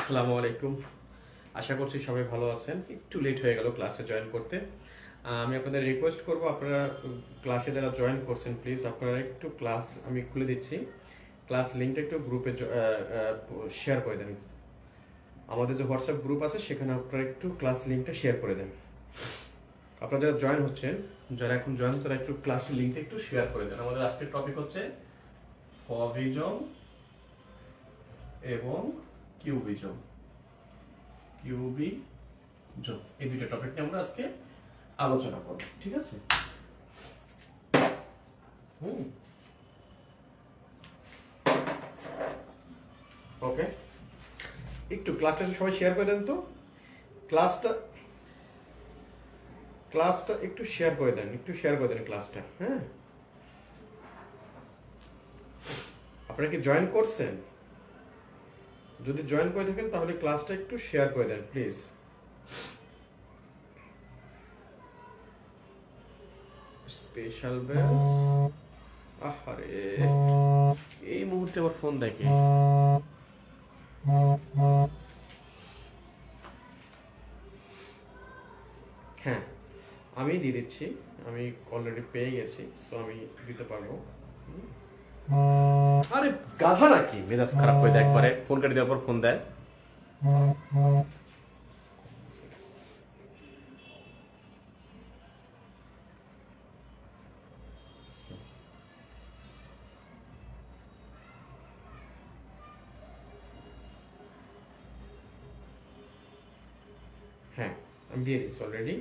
আসসালামু আলাইকুম। আশা করছি সবাই ভালো আছেন। একটু লেট হয়ে গেল ক্লাসে জয়েন করতে। আমি আপনাদের রিকোয়েস্ট করব, আপনারা ক্লাসে যারা জয়েন করছেন প্লিজ আপনারা একটু ক্লাস আমি খুলে দিচ্ছি, ক্লাস লিঙ্কটা একটু গ্রুপে শেয়ার করে দেন। আমাদের যে হোয়াটসঅ্যাপ গ্রুপ আছে সেখানে আপনারা একটু ক্লাস লিঙ্কটা শেয়ার করে দেন। আপনারা যারা জয়েন হচ্ছেন, যারা এখন জয়েন তারা একটু ক্লাস লিঙ্কটা একটু শেয়ার করে দেন। আমাদের আজকের টপিক হচ্ছে ফভিজম এবং কিউবিজম। এই দুইটা টপিক নিয়ে আমরা আজকে আলোচনা করব, ঠিক আছে? ওকে, একটু ক্লাসটা সবাই শেয়ার করে দেন তো। ক্লাসটা ক্লাসটা একটু শেয়ার করে দেন, ক্লাসটা। হ্যাঁ, আপনারা কি জয়েন করছেন? যদি জয়েন করে থাকেন তাহলে ক্লাসটা একটু শেয়ার করে দেন প্লিজ। স্পেশাল ব্যাচ, আহারে এই মুহূর্তে আবার ফোন দেখে। হ্যাঁ, আমি দিয়ে দিচ্ছি, আমি অলরেডি পেয়ে গেছি, সো আমি দিতে পারবো। আরে গাধা নাকি, মেজাজ খারাপ হয়ে দেয় একবারে, ফোন কেটে দেওয়ার পর ফোন দেয়। হ্যাঁ, আমি দিয়ে দিচ্ছি অলরেডি,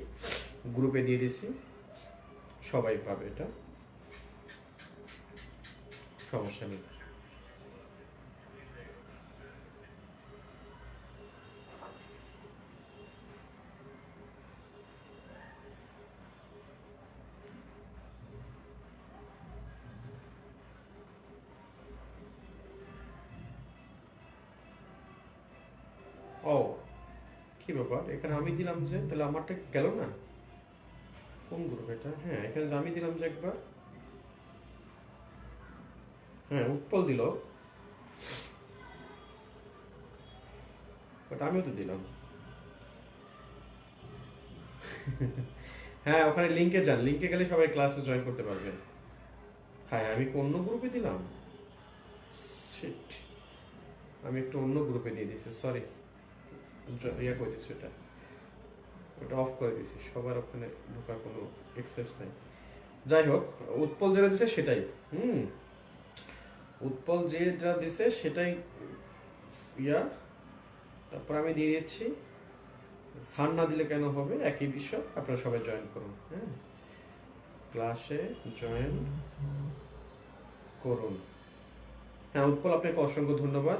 গ্রুপে দিয়ে দিচ্ছি, সবাই পাবে এটা, সমস্যা নেই। ও, কি ব্যাপার, এখানে আমি দিলাম যে, তাহলে আমারটা গেল না? কোন গ্রুপ এটা? হ্যাঁ, এখানে আমি দিলাম যে একবার, হ্যাঁ উৎপল দিল, বাট আমিও তো দিলাম। হ্যাঁ, ওখানে লিঙ্কে যান, লিঙ্কে গেলে সবাই ক্লাসে জয়েন করতে পারবেন। হ্যাঁ, আমি কি অন্য গ্রুপে দিলাম? শিট, আমি একটু অন্য গ্রুপে দিয়ে দিয়েছি, সরি। ইয়ে করে দিচ্ছি, ওটা অফ করে দিয়েছি, সবার ওখানে ঢোকার কোনো এক্সেস নাই। যাই হোক, উৎপল যেটা দিছে সেটাই, উৎপল যেটা দিছে সেটাই ইয়া। তারপর আমি দিয়ে দিচ্ছি, সার না দিলে কেন হবে, একই বিষয়। আপনারা সবাই জয়েন করুন, হ্যাঁ, ক্লাসে জয়েন করুন। হ্যাঁ উৎপল, আপনাকে অসংখ্য ধন্যবাদ।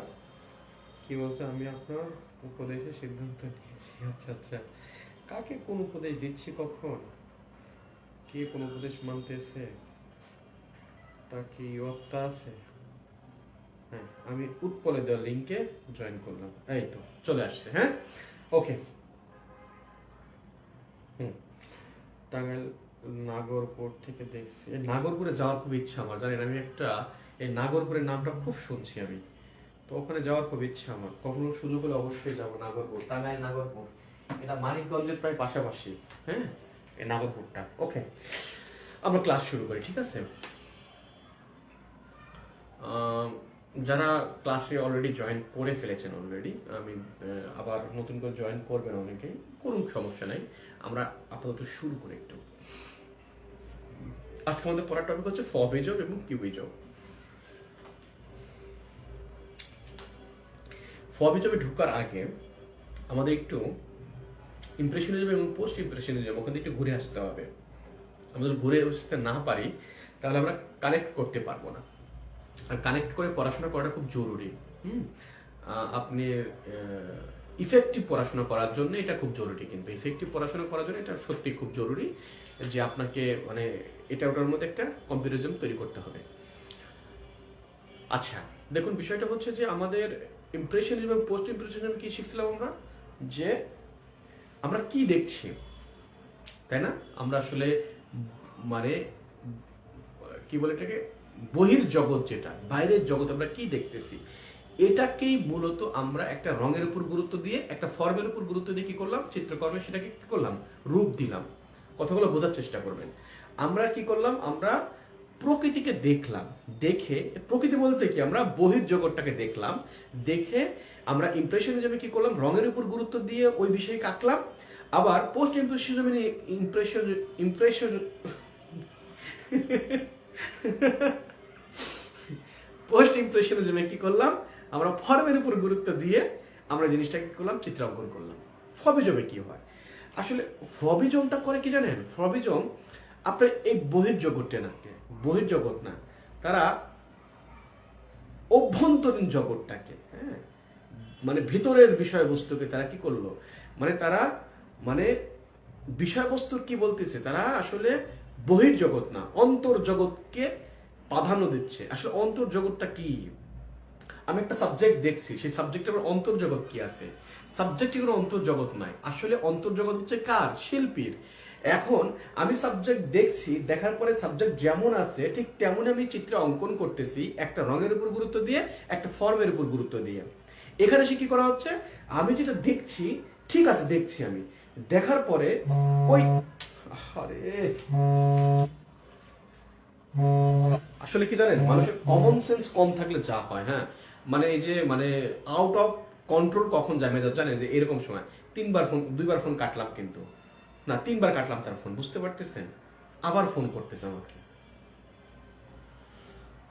কি বলছে, আমি আপনার উপদেশে সিদ্ধান্ত নিয়েছি। আচ্ছা আচ্ছা, কাকে কোন উপদেশ দিচ্ছি, কখন কে কোন উপদেশ মানতেছে, তা কি ইয়ত্তা আছে? হ্যাঁ, আমি উৎপলে দেওয়া লিঙ্কে জয়েন করলাম, এই তো চলে আসছে। হ্যাঁ, ওকে। টাঙ্গাইল নাগরপুর থেকে দেখছি, এই নাগরপুরে যাওয়ার খুব ইচ্ছা আমার, জানেন? আমি একটা এই নাগরপুরের নামটা খুব শুনছি আমি, তো ওখানে যাওয়ার খুব ইচ্ছা আমার। কখনো সুযোগ হলে অবশ্যই যাবো নাগরপুর, টাঙ্গাইল নাগরপুর, এটা মানিকগঞ্জের প্রায় পাশাপাশি। হ্যাঁ, এই নাগরপুরটা। ওকে, আমরা ক্লাস শুরু করি, ঠিক আছে? যারা ক্লাসে অলরেডি জয়েন করে ফেলেছেন অলরেডি, আমি আবার নতুন করে জয়েন করবেন অনেকেই, কোনো সমস্যা নাই। আমরা আপাতত শুরু করি একটু। আজকে আমাদের পড়ার টপিক হচ্ছে ফভিজম এবং কিউবিজম। ফভিজমে ঢোকার আগে আমাদের একটু ইমপ্রেশনিজম এবং পোস্ট ইমপ্রেশনিজম ওখান থেকে একটু ঘুরে আসতে হবে। আমরা যদি ঘুরে আসতে না পারি তাহলে আমরা কানেক্ট করতে পারবো না, আর কানেক্ট করে পড়াশোনা করাটা খুব জরুরি। আপনি ইফেক্টিভ পড়াশোনা করার জন্য এটা খুব জরুরি, কিন্তু ইফেক্টিভ পড়াশোনা করার জন্য এটা সত্যি খুব জরুরি যে আপনাকে মানে এটা ওটার মধ্যে একটা কম্পারিজম তৈরি করতে হবে। আচ্ছা দেখুন, বিষয়টা হচ্ছে যে আমাদের ইমপ্রেশনিজম এবং পোস্ট ইমপ্রেশনিজম কি শিখছিলাম আমরা, যে আমরা কি দেখছি, তাই না? আমরা আসলে মানে কি বলে এটাকে, বহির জগৎ, যেটা বাইরের জগৎ আমরা কি দেখতেছি, এটাকেই মূলত আমরা একটা রঙের উপর গুরুত্ব দিয়ে, একটা ফর্মের উপর গুরুত্ব দিয়ে কি করলাম, চিত্রকর্মে সেটাকে কি করলাম, রূপ দিলাম। কথাগুলো বোঝার চেষ্টা করবেন। আমরা কি করলাম, আমরা প্রকৃতিকে দেখলাম, দেখে, প্রকৃতি বলতে কি, আমরা বহির্জগৎটাকে দেখলাম, দেখে আমরা ইমপ্রেশনিজমে কি করলাম, রঙের উপর গুরুত্ব দিয়ে ওই বিষয়কে আঁকলাম। আবার পোস্ট ইমপ্রেশনিজমে ইমপ্রেশন পোস্ট ইমপ্রেশনিজমে কি করলাম, আমরা ফর্মের উপর গুরুত্ব দিয়ে আমরা জিনিসটাকে কি করলাম, চিত্রাঙ্কন করলাম। ফবিজমে কি হয়, আসলে ফবিজমটা করে কি জানেন, ফবিজম আপনার এই বহির্জগৎটা না, বহির্জগৎ না, তারা অভ্যন্তরীণ জগৎটাকে, হ্যাঁ, মানে ভিতরের বিষয়বস্তুকে তারা কি করলো, মানে তারা মানে বিষয়বস্তুর কি বলতেছে, তারা আসলে বহির্জগৎ না, অন্তর্জগৎকে প্রাধান্য দিচ্ছে। আসলে অন্তর্জগৎটা কি, আমি একটা সাবজেক্ট দেখছি, সেই সাবজেক্টের অন্তর্জগৎ কি আছে, সাবজেক্টের কোনো অন্তর্জগৎ নাই। আসলে অন্তর্জগৎ হচ্ছে কার, শিল্পীর। এখন আমি সাবজেক্ট দেখছি, দেখার পরে সাবজেক্ট যেমন আছে ঠিক তেমন আমি চিত্র অঙ্কন করতেছি, একটা রঙের উপর গুরুত্ব দিয়ে, একটা ফর্মের উপর গুরুত্ব দিয়ে। এখানে সে কি করা হচ্ছে, আমি যেটা দেখছি ঠিক আছে, দেখছি আমি, দেখার পরে ওই, আরে আসলে কি জানেন, মানুষের কমন সেন্স কম থাকলে যা হয়, হ্যাঁ, মানে এই যে মানে আউট অফ কন্ট্রোল কখন যায় মেজাজ জানেন, যে এরকম সময় 3বার ফোন, 2বার ফোন কাটলাম, কিন্তু না 3বার কাটলাম তার ফোন, বুঝতে পারতেছেন, আবার ফোন করতেছে আমাকে।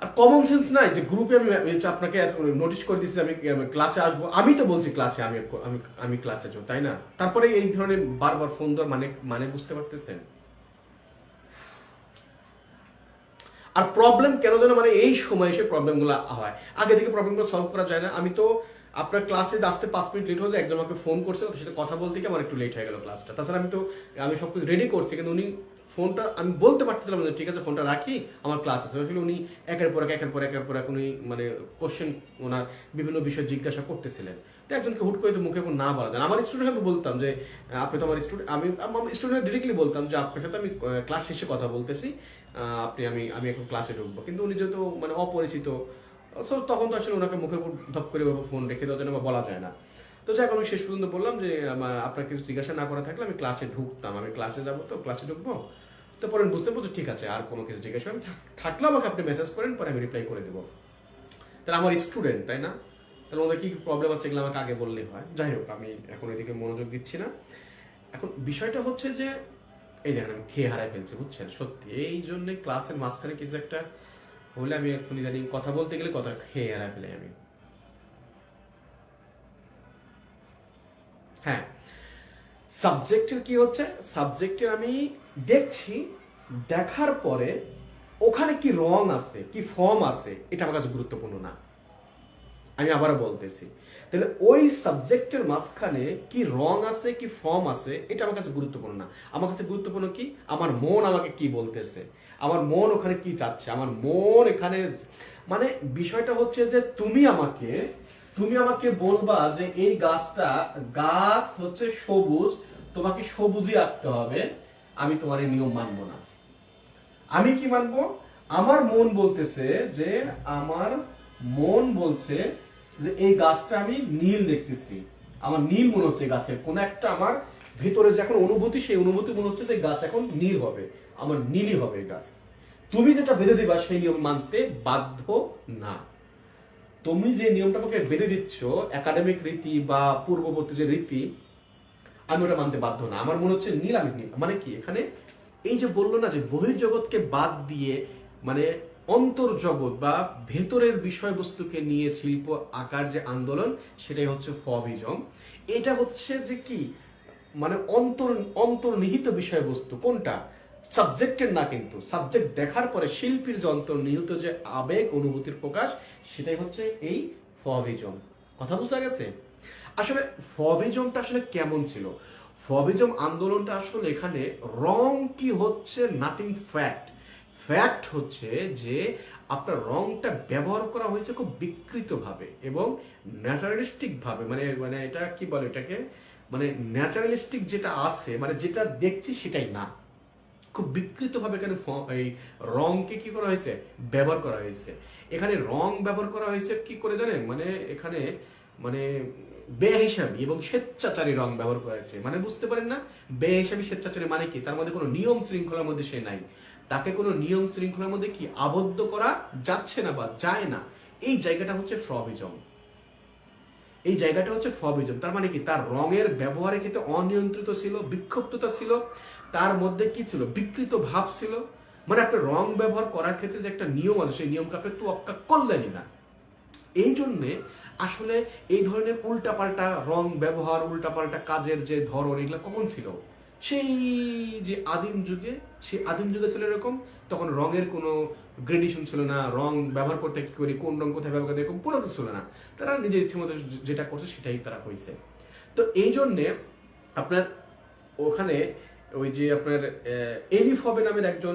আর কমন সেন্স নাই যে গ্রুপে আমি আপনাকে নোটিশ করে দিচ্ছি আমি ক্লাসে আসবো, আমি তো বলছি ক্লাসে আমি আমি আমি ক্লাসে যাবো, তাই না, তারপরে এই ধরনের বারবার ফোন দেওয়ার মানে মানে বুঝতে পারতেছেন। আর প্রবলেম কেন যেন মানে এই সময় এসে প্রবলেমগুলো হয়, আগে থেকে প্রবলেমগুলো সলভ করা যায় না। আমি তো আপনার ক্লাসে আসতে 5 মিনিট লেট হয়ে যায়, একজন আমাকে ফোন করছে, তার সাথে কথা বলতে গিয়ে আমার একটু লেট হয়ে গেল ক্লাসটা। তাছাড়া আমি সব কিছু রেডি করছি, কিন্তু উনি ফোনটা, আমি বলতে পারতেছিলাম যে ঠিক আছে ফোনটা রাখি, আমার ক্লাস আছে। উনি একের পর এক উনি মানে কোশ্চেন, ওনার বিভিন্ন বিষয় জিজ্ঞাসা করতেছিলেন। তো একজনকে হুট করে তো মুখে না বলা যায়। আমার স্টুডেন্টকে বলতাম যে আপনি তো আমার স্টুডেন্ট, আমি আমার স্টুডেন্ট ডিরেক্টলি বলতাম যে আপনার সাথে আমি ক্লাস শেষে কথা বলতেছি, আপনি আমি এখন ক্লাসে ঢুকবো। কিন্তু উনি যেহেতু মানে অপরিচিত, তখন তো আসলে ওনাকে মুখে ধপ করে ফোন রেখে দেওয়ার জন্য বলা যায় না। তো যাই হোক, আমি শেষ পর্যন্ত বললাম যে আপনার কিছু জিজ্ঞাসা না করা থাকলে আমি ক্লাসে ঢুকতাম, আমি ক্লাসে যাবো, তো ক্লাসে ঢুকবো। তো পরে বুঝতে পারছি ঠিক আছে, আর কোনো কিছু জিজ্ঞাসা আমি থাকলে আমাকে আপনি মেসেজ করেন, পরে আমি রিপ্লাই করে দেবো। তাহলে আমার স্টুডেন্ট, তাই না, তাহলে ওদের কি প্রবলেম আছে এগুলো আমাকে আগে বললেই হয়। যাই হোক, আমি এখন এদিকে মনোযোগ দিচ্ছি না। এখন বিষয়টা হচ্ছে যে এই দেখেন আমি খেয়ে হারাই ফেলছি, বুঝছেন, সত্যি এই জন্য ক্লাসের মাঝখানে কিছু একটা হলে আমি এখন ইদানিং কথা বলতে গেলে কথা খেয়ে হারাই ফেলে আমি। হ্যাঁ, সাবজেক্টের কি হচ্ছে, সাবজেক্টে আমি দেখছি, দেখার পরে ওখানে কি রং আছে, কি ফর্ম আছে, এটা আমার কাছে গুরুত্বপূর্ণ না। আমি আবারও বলতেছি, তাহলে ওই সাবজেক্টের মাঝখানে কি রং আছে, কি ফর্ম আছে, এটা আমার কাছে গুরুত্বপূর্ণ না। আমার কাছে গুরুত্বপূর্ণ কি, আমার মন আমাকে কি বলতেছে, আমার মন ওখানে কি চাচ্ছে, আমার মন এখানে, মানে বিষয়টা হচ্ছে যে তুমি আমাকে বলবা যে এই গাছ হচ্ছে সবুজ, তোমাকে সবুজই আঁকতে হবে, আমি তোমার এই নিয়ম মানবো না। আমি কি মানবো, আমার মন বলতেছে যে, আমার মন বলছে যে এই গাছটা আমি নীল দেখতেছি, আমার নীল মনে হচ্ছে গাছের কোন একটা, আমার ভিতরে যখন অনুভূতি, সেই অনুভূতি মনে হচ্ছে যে গাছ এখন নীল হবে, আমার নীলই হবে গাছ। তুমি যেটা বেঁধে দিবা সেই নিয়ম মানতে বাধ্য না। তুমি যে নিয়মটা আমাকে বেঁধে দিচ্ছ, একাডেমিক রীতি বা পূর্ববর্তী যে রীতি, আমি ওটা মানতে বাধ্য না। আমার মনে হচ্ছে নীল, আমি নীল। মানে কি, এখানে এই যে বললো না যে বহির্জগৎকে বাদ দিয়ে মানে অন্তর্জগৎ বা ভেতরের বিষয়বস্তুকে নিয়ে শিল্প আকার যে আন্দোলন, সেটাই হচ্ছে ফভিজম। এটা হচ্ছে যে কি, মানে অন্তর্নিহিত বিষয়বস্তু, কোনটা, সাবজেক্টের না, কিন্তু সাবজেক্ট দেখার পরে শিল্পীর যে অন্তর্নিহিত যে আবেগ অনুভূতির প্রকাশ, সেটাই হচ্ছে এই ফভিজম। কথা বুঝা গেছে? আসলে ফভিজমটা আসলে কেমন ছিল, ফভিজম আন্দোলনটা আসলে এখানে রং কি হচ্ছে নাথিং, ফ্যাক্ট হচ্ছে যে আপনার রংটা ব্যবহার করা হয়েছে খুব বিকৃত ভাবে এবং ন্যাচারালিস্টিক ভাবে, মানে মানে এটা কি বলে এটাকে, মানে ন্যাচারালিস্টিক যেটা আছে, মানে যেটা দেখছি সেটাই না। খুব বিকৃতভাবে এখানে এই রংকে কি করা হয়েছে, ব্যবহার করা হয়েছে। এখানে রং ব্যবহার করা হয়েছে কি করে জানেন, মানে এখানে মানে বেহিসাবি এবং স্বেচ্ছাচারী রং ব্যবহার করা হয়েছে। মানে বুঝতে পারেন না, বেহিসাবি স্বেচ্ছাচারী মানে কি, তার মধ্যে কোনো নিয়ম শৃঙ্খলার মধ্যে সে নাই, তাকে কোনো নিয়ম শৃঙ্খলার মধ্যে কি আবদ্ধ করা যাচ্ছে না বা যায় না। এই জায়গাটা হচ্ছে ফ্রবিজম, এই জায়গাটা হচ্ছে ফবিজম। তার মানে কি, তার রঙের ব্যবহারের ক্ষেত্রে অনিয়ন্ত্রিত ছিল, বিক্ষিপ্ততা ছিল, তার মধ্যে কি ছিল, বিকৃত ভাব ছিল। মানে আপনি রং ব্যবহার করার ক্ষেত্রে যে একটা নিয়ম আছে, সেই নিয়মকে আপনি তোয়াক্কা করলেনই না। এই জন্যে আসলে এই ধরনের উল্টাপাল্টা রং ব্যবহার, উল্টাপাল্টা কাজের যে ধরন, এগুলো কখন ছিল, সেই যে আদিম যুগে, সেই আদিম যুগে ছিল এরকম। তখন রঙের কোনো গ্রেডেশন ছিল না, রং ব্যবহার করতে কি করি, কোন রং কোথায় ব্যবহার করতে, এরকম কোনো কিছু ছিল না। তারা নিজের ইচ্ছে মতো যেটা করছে সেটাই তারা হয়েছে। তো এই জন্যে আপনার ওখানে ওই যে আপনার এলিফ হবে নামের একজন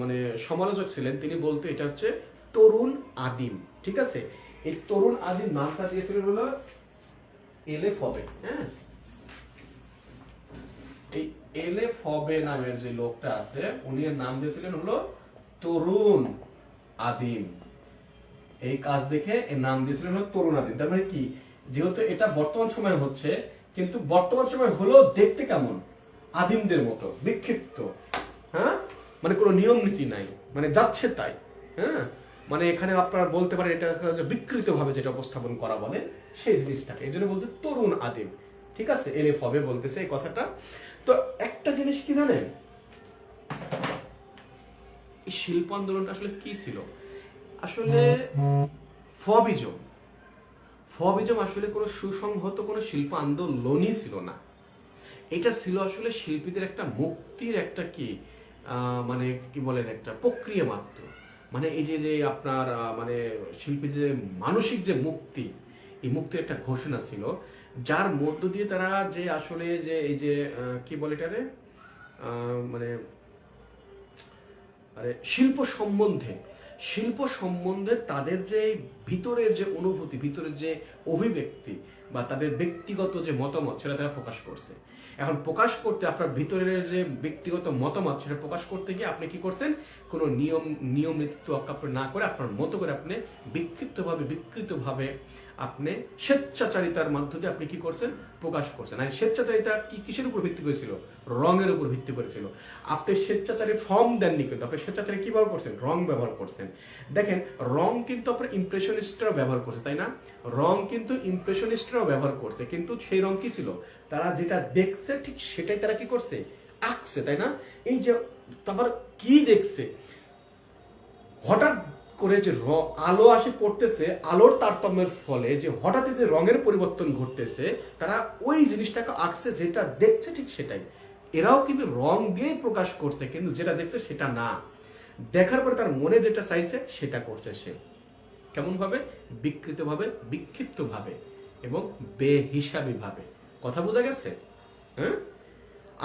মানে সমালোচক ছিলেন, তিনি বলতে এটা হচ্ছে তরুণ আদিম। ঠিক আছে, এই তরুণ আদিম নামটা দিয়েছিলেন হলো এলেফ হবে। হ্যাঁ, এই এলেফ হবে নামের যে লোকটা আছে, উনি এর নাম দিয়েছিলেন হলো তরুণ আদিম। এই কাজ দেখে এর নাম দিয়েছিলেন হলো তরুণ আদিম। তার মানে কি, যেহেতু এটা বর্তমান সময় হচ্ছে, কিন্তু বর্তমান সময় হলো দেখতে কেমন, আদিমদের মতো বিক্ষিপ্ত। হ্যাঁ, মানে কোনো নিয়ম নীতি নাই, মানে যাচ্ছে তাই। হ্যাঁ, মানে এখানে আপনারা বলতে পারেন এটা বিকৃত ভাবে যেটা উপস্থাপন করা বলে সেই জিনিসটাকে, এই জন্য বলছে তরুণ আদিম। ঠিক আছে, এলেফ হবে বলতেছে এই কথাটা। তো একটা জিনিস কি জানেন, এই শিল্প আন্দোলনটা আসলে কি ছিল, আসলে ফবিজম। ফবিজম আসলে কোনো সুসংহত কোনো শিল্প আন্দোলনই ছিল না। এটা ছিল আসলে শিল্পীদের একটা মুক্তির একটা কি মানে কি বলেন, একটা প্রক্রিয়া মাত্র। মানে এই যে যে আপনার মানে শিল্পী যে মানসিক যে মুক্তি, এই মুক্তির একটা ঘোষণা ছিল, যার মধ্য দিয়ে তারা যে আসলে যে এই যে কি বলে এটারে মানে আরে শিল্প সম্বন্ধে তাদের যে ভিতরের যে অনুভূতি, ভিতরের যে অভিব্যক্তি বা তাদের ব্যক্তিগত যে মতামত, সেটা তারা প্রকাশ করছে। এখন প্রকাশ করতে আপনার ভিতরের যে ব্যক্তিগত মতামত, সেটা প্রকাশ করতে গিয়ে আপনি কি করছেন, কোনো নিয়ম নীতি তোয়াক্কা না করে আপনার মতো করে আপনি বিকৃতভাবে আপনি স্বেচ্ছাচারিতার মাধ্যমে আপনি কি করছেন, প্রকাশ করছেন। আর স্বেচ্ছাচারিতা কি কিসের উপর ভিত্তি করেছিল, রঙের উপর ভিত্তি করেছিল। আপনি স্বেচ্ছাচারী ফর্ম দেননি, কিন্তু আপনি স্বেচ্ছাচারী কি ব্যবহার করছেন, রং ব্যবহার করছেন। দেখেন, রং কিন্তু আপনার ইমপ্রেশনিস্টরাও ব্যবহার করছে, তাই না? রং কিন্তু ইমপ্রেশনিস্টরাও ব্যবহার করছে, কিন্তু সেই রং কি ছিল, তারা যেটা দেখছে ঠিক সেটাই তারা কি করছে, আঁকছে, তাই না? এই যে তারপর কি দেখছে, হঠাৎ করে যে আলো আসে পড়তেছে, আলোর তারতম্যের ফলে যে হঠাৎ যে রঙের পরিবর্তন ঘটতেছে, তারা ওই জিনিসটাকে আঁকছে, যেটা দেখছে ঠিক সেটাই। এরাও কিন্তু রং দিয়ে প্রকাশ করছে, কিন্তু যেটা দেখছে সেটা না, দেখার পরে তার মনে যেটা চাইছে সেটা করছে সে। কেমন ভাবে, বিকৃত ভাবে, বিক্ষিপ্ত ভাবে এবং বেহিসাবি ভাবে। কথা বোঝা গেছে? হ্যাঁ,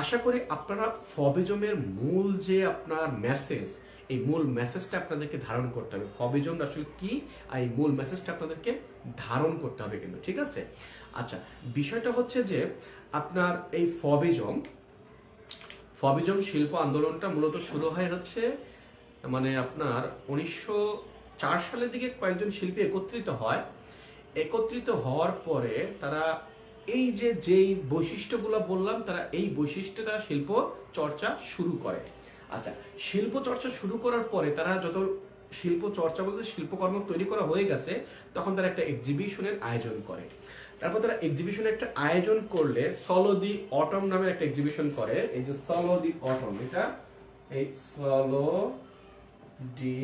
আশা করি আপনারা ফবিজমের মূল যে আপনার মেসেজ, এই মূল মেসেজটা আপনাদেরকে ধারণ করতে হবে। ফবিজম আসলে কি, আর এই মূল মেসেজটা আপনাদেরকে ধারণ করতে হবে কিন্তু। ঠিক আছে, আচ্ছা, বিষয়টা হচ্ছে যে আপনার এই ফবিজম শিল্প আন্দোলনটা মূলত শুরু হয় হচ্ছে মানে আপনার 1904 সালের দিকে কয়েকজন শিল্পী একত্রিত হওয়ার পরে তারা এই যে যেই বৈশিষ্ট্যগুলো বললাম, তারা এই বৈশিষ্ট্য তারা শিল্প চর্চা শুরু করে। আচ্ছা, শিল্প চর্চা শুরু করার পরে তারা যত শিল্প চর্চা বলতে শিল্পকর্ম তৈরি করা হয়ে গেছে, তখন তারা একটা এক্সিবিশনের আয়োজন করে। তারপর তারা এক্সিবিশনের একটা আয়োজন করলে সলো দি অটম নামে একটা এক্সিবিশন করে। এই যে সলো দি অটম, এটা এই সলো দি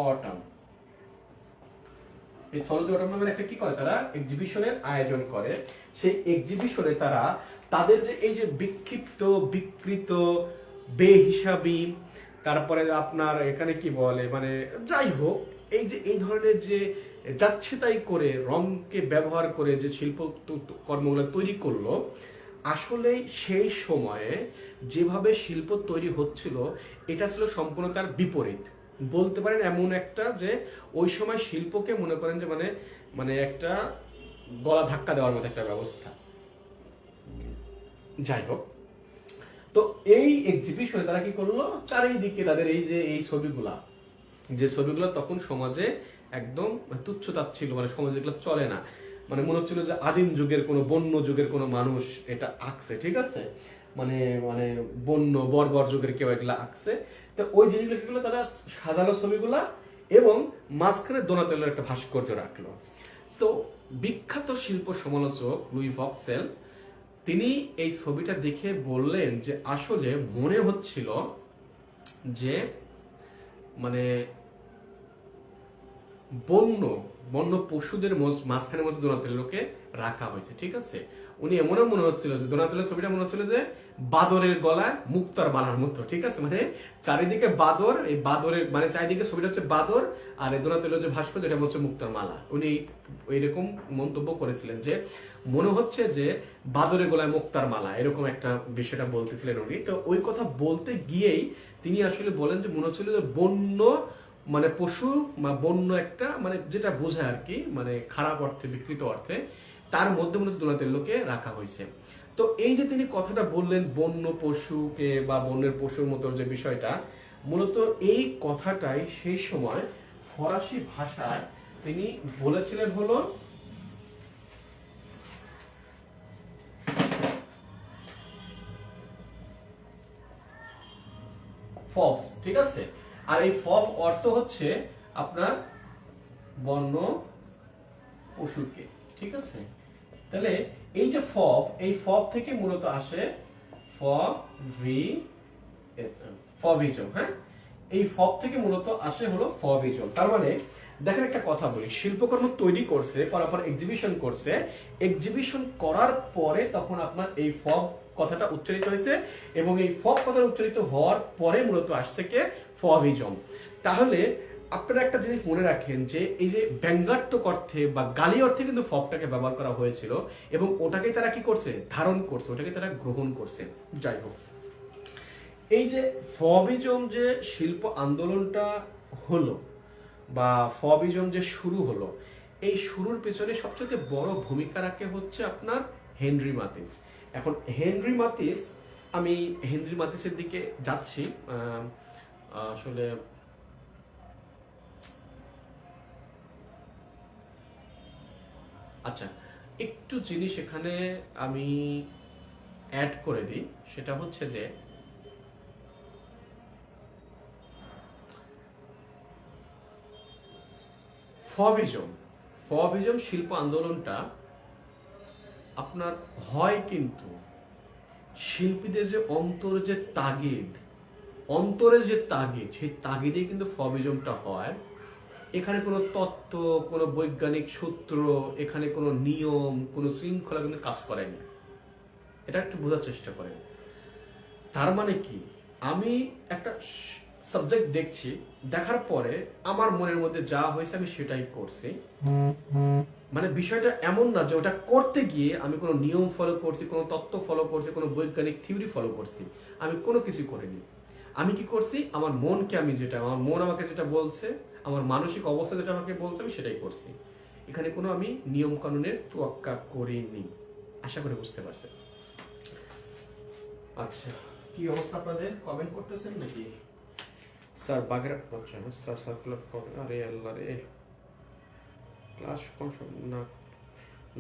অটম, এই সলো দি অটম নামের একটা কি করে, তারা এক্সিবিশনের আয়োজন করে। সেই এক্সিবিশনে তারা তাদের যে এই যে বিক্ষিপ্ত, বিকৃত, বেহিসাবি, তারপরে আপনার এখানে কি বলে মানে যাই হোক, এই যে এই ধরনের যে যাচ্ছে তাই করে রংকে ব্যবহার করে যে শিল্প কর্মগুলো তৈরি করলো, আসলে সেই সময়ে যেভাবে শিল্প তৈরি হচ্ছিল, এটা ছিল সম্পূর্ণ তার বিপরীত। বলতে পারেন এমন একটা যে ওই সময় শিল্পকে মনে করেন যে মানে মানে একটা গলা ধাক্কা দেওয়ার মতো একটা ব্যবস্থা। যাই হোক, তো এই এক্সিবিশনে তারা কি করলো, চারিদিকে তাদের এই যে এই ছবিগুলা, যে ছবিগুলো তখন সমাজে একদম তুচ্ছ তাচ্ছিল্য, মানে সমাজে এগুলো চলে না, মানে মনে হচ্ছিল যে আদিম যুগের কোনো বন্য যুগের কোনো মানুষ এটা আঁকছে, ঠিক আছে, মানে মানে বন্য বর্বর যুগের কেউ এগুলা আঁকছে। তো ওই জিনিসগুলো কি করলো, তারা সাজালো ছবিগুলা এবং মাঝখানে দোনাতেলোর একটা ভাস্কর্য রাখলো। তো বিখ্যাত শিল্প সমালোচক লুই ভক্সেল তিনি এই ছবিটা দেখে বললেন যে আসলে মনে হচ্ছিল যে মানে বন্য বন্য পশুদের মাঝখানে মধ্যে দোনাতেলোকে রাখা হয়েছে, ঠিক আছে। উনি এমনও মনে হচ্ছিল যে দোনাতেলোর ছবিটা মনে হচ্ছিল যে বাদরের গলায় মুক্তার মালার মতো, ঠিক আছে, মানে চারিদিকে বাদর, এই বাদরের মানে চারিদিকে ছবিটা হচ্ছে বাদর, আর এই দোনাতেলোর যে ভাস্কর্য এটা হচ্ছে মুক্তার মালা। উনি এরকম মন্তব্য করেছিলেন যে মনে হচ্ছে যে বাদরের গলায় মুক্তার মালা, এরকম একটা বিষয়টা বলতেছিলেন উনি। তো ওই কথা বলতে গিয়েই তিনি আসলে বলেন যে মনে হচ্ছিল যে বন্য মানে পশু বা বন্য একটা মানে যেটা বোঝায় আর কি, মানে খারাপ অর্থে বিকৃত অর্থে, তার মধ্যে মনে হচ্ছে দোনাতেলোকে রাখা হয়েছে। তো এই যে তিনি কথাটা বললেন বন্য পশুকে বা বন্যের পশুর মতো যে বিষয়টা, মূলত এই কথাটাই সেই সময় ফরাসি ভাষায় তিনি বলেছিলেন হলো ফফস, ঠিক আছে। আর এই ফফ অর্থ হচ্ছে আপনার বন্য পশুকে, ঠিক আছে। তাহলে এই যে ফফ, এই ফফ থেকে মূলত আসে ফভিজম, হ্যাঁ, এই ফফ থেকে মূলত আসে হলো ফভিজম। তার মানে দেখেন একটা কথা বলি, শিল্পকর্ম তৈরি করছে, করার পর এক্সিবিশন করছে, এক্সিবিশন করার পরে তখন আপনার এই ফব কথাটা উচ্চারিত হয়েছে এবং এই ফব কথাটা উচ্চারিত হওয়ার পরে মূলত আসছে কে ফভিজম। তাহলে আপনারা একটা জিনিস মনে রাখেন যে এই যে ব্যঙ্গাত্মক অর্থে বা গালি অর্থে কিন্তু ফবটাকে ব্যবহার করা হয়েছিল এবং ওটাকে তারা কি করছে, ধারণ করছে, ওটাকে তারা গ্রহণ করছে। যাই হোক, এই যে ফভিজম যে শিল্প আন্দোলনটা হলো বা ফভিজম যে শুরু হলো, এই শুরুর পেছনে সবচেয়ে বড় ভূমিকা রাখে হচ্ছে আপনার হেনরি মাতিস। এখন হেনরি মাতিস, আমি হেনরি মাতিসের দিকে যাচ্ছি, আসলে আচ্ছা একটু জিনিস এখানে আমি অ্যাড করে দিই, সেটা হচ্ছে যে ফভিজম শিল্প আন্দোলনটা আপনার হয় কিন্তু শিল্পীদের যে অন্তরের যে তাগিদ, সেই তাগিদে কিন্তু ফভিজমটা হয়। এখানে কোনো তত্ত্ব, কোনো বৈজ্ঞানিক সূত্র, এখানে কোনো নিয়ম, কোনো শৃঙ্খলা কিন্তু কাজ করেনি। এটা একটু বোঝার চেষ্টা করেন। তার মানে কি, আমি একটা সাবজেক্ট দেখছি, দেখার পরে আমার মনের মধ্যে যা হয়েছে আমি সেটাই করছি, মানে বিষয়টা এমন না যে ওটা করতে গিয়ে আমি কোনো নিয়ম ফলো করছি, কোনো তত্ত্ব ফলো করছি, কোনো বৈজ্ঞানিক থিওরি ফলো করছি, আমি কোনো কিছু করিনি। আমি কি করছি, আমার মনকে আমি যেটা, আমার মন আমাকে যেটা বলছে, আমার মানসিক অবস্থা যেটা আমাকে বলছে আমি সেটাই করছি। এখানে কোনো আমি নিয়ম কানুনের তোয়াক্কা করিনি। আশা করি বুঝতে পারছেন। আচ্ছা, কি অবস্থা আপনাদের, কমেন্ট করতেছেন নাকি? স্যার বাগের স্যার সার্কুলার কবে, আরে আল্লাহ রে, ক্লাস কোন না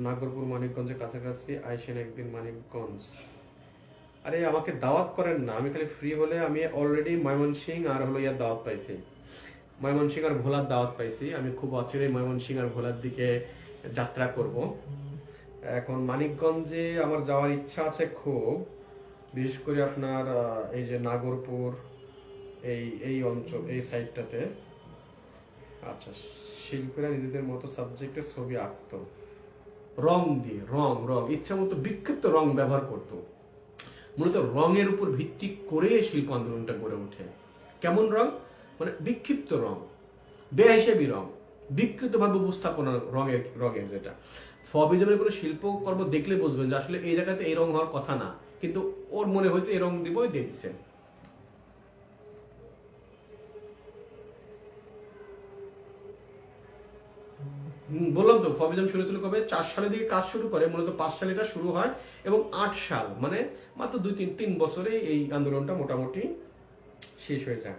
নাগরপুর মানিকগঞ্জের কাছাকাছি আইসেন একদিন মানিকগঞ্জ। আরে আমাকে দাওয়াত করেন না, আমি খালি ফ্রি হলে, আমি অলরেডি ময়মনসিংহ আর হলো ইয়ার দাওয়াত পাইছি, ময়মনসিংহ আর ভোলার দাওয়াত পাইছি। আমি খুব অচিরেই ময়মনসিংহ আর ভোলার দিকে যাত্রা করব। এখন মানিকগঞ্জে আমার যাওয়ার ইচ্ছা আছে খুব, বিশেষ করে আপনার এই যে নাগরপুর এই অঞ্চল, এই সাইডটাতে। আচ্ছা, শিল্পীরা নিজেদের মতো সাবজেক্টের ছবি আঁকতো, রং দিয়ে, রং ইচ্ছা মতো বিক্ষিপ্ত রং ব্যবহার করতো। মূলত রঙের উপর ভিত্তি করে শিল্প আন্দোলনটা গড়ে ওঠে। কেমন রং, মানে বিক্ষিপ্ত রং, বেহিসাবি রং, বিকৃতভাবে উপস্থাপনা রঙের যেটা। ফভিজমের কোনো শিল্পকর্ম দেখলে বুঝবেন যে আসলে এই জায়গাতে এই রং হওয়ার কথা না, কিন্তু ওর মনে হয়েছে এই রং দিব, দিয়ে দিচ্ছেন। বললাম তো ফবিজম শুরু ছিল কবে, 4 সালের দিকে কাজ শুরু করে, মূলত 5 সালে এটা শুরু হয় এবং 8 সাল মানে মাত্র 2-3 বছরে এই আন্দোলনটা মোটামুটি শেষ হয়ে যায়।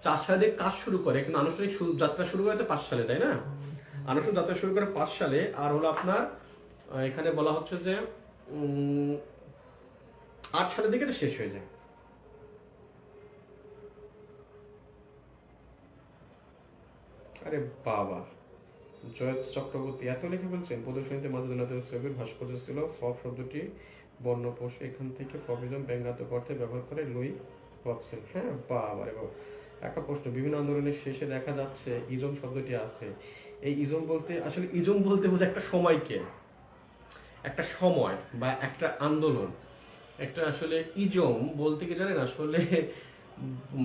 4 সালে দিকে কাজ শুরু করে, কিন্তু আনুষ্ঠানিক যাত্রা শুরু করে তো 5 সালে, তাই না? আনুষ্ঠানিক যাত্রা শুরু করে 5 সালে, আর হলো আপনার এখানে বলা হচ্ছে যে 8 সালের দিকে এটা শেষ হয়ে যায়। আরে বাবা, জয়ন্ত চক্রবর্তী এত লিখে বলছেন, প্রদর্শনীতে মাধুরীনাথের ছবির ভাস্কর্য ছিল। ফব শব্দটি বর্ণপোষ, এখান থেকে ফবিজম ব্যঙ্গাত্মক অর্থে ব্যবহার করে লুই ওয়াকসেল। হ্যাঁ, বাবা রে বাবা। একটা প্রশ্ন, বিভিন্ন আন্দোলনের শেষে দেখা যাচ্ছে ইজম শব্দটি আছে। এই ইজম বলতে আসলে ইজম বলতে বোঝায় একটা সময়কে, একটা সময় বা একটা আন্দোলন। একটা আসলে ইজম বলতে কি জানেন আসলে,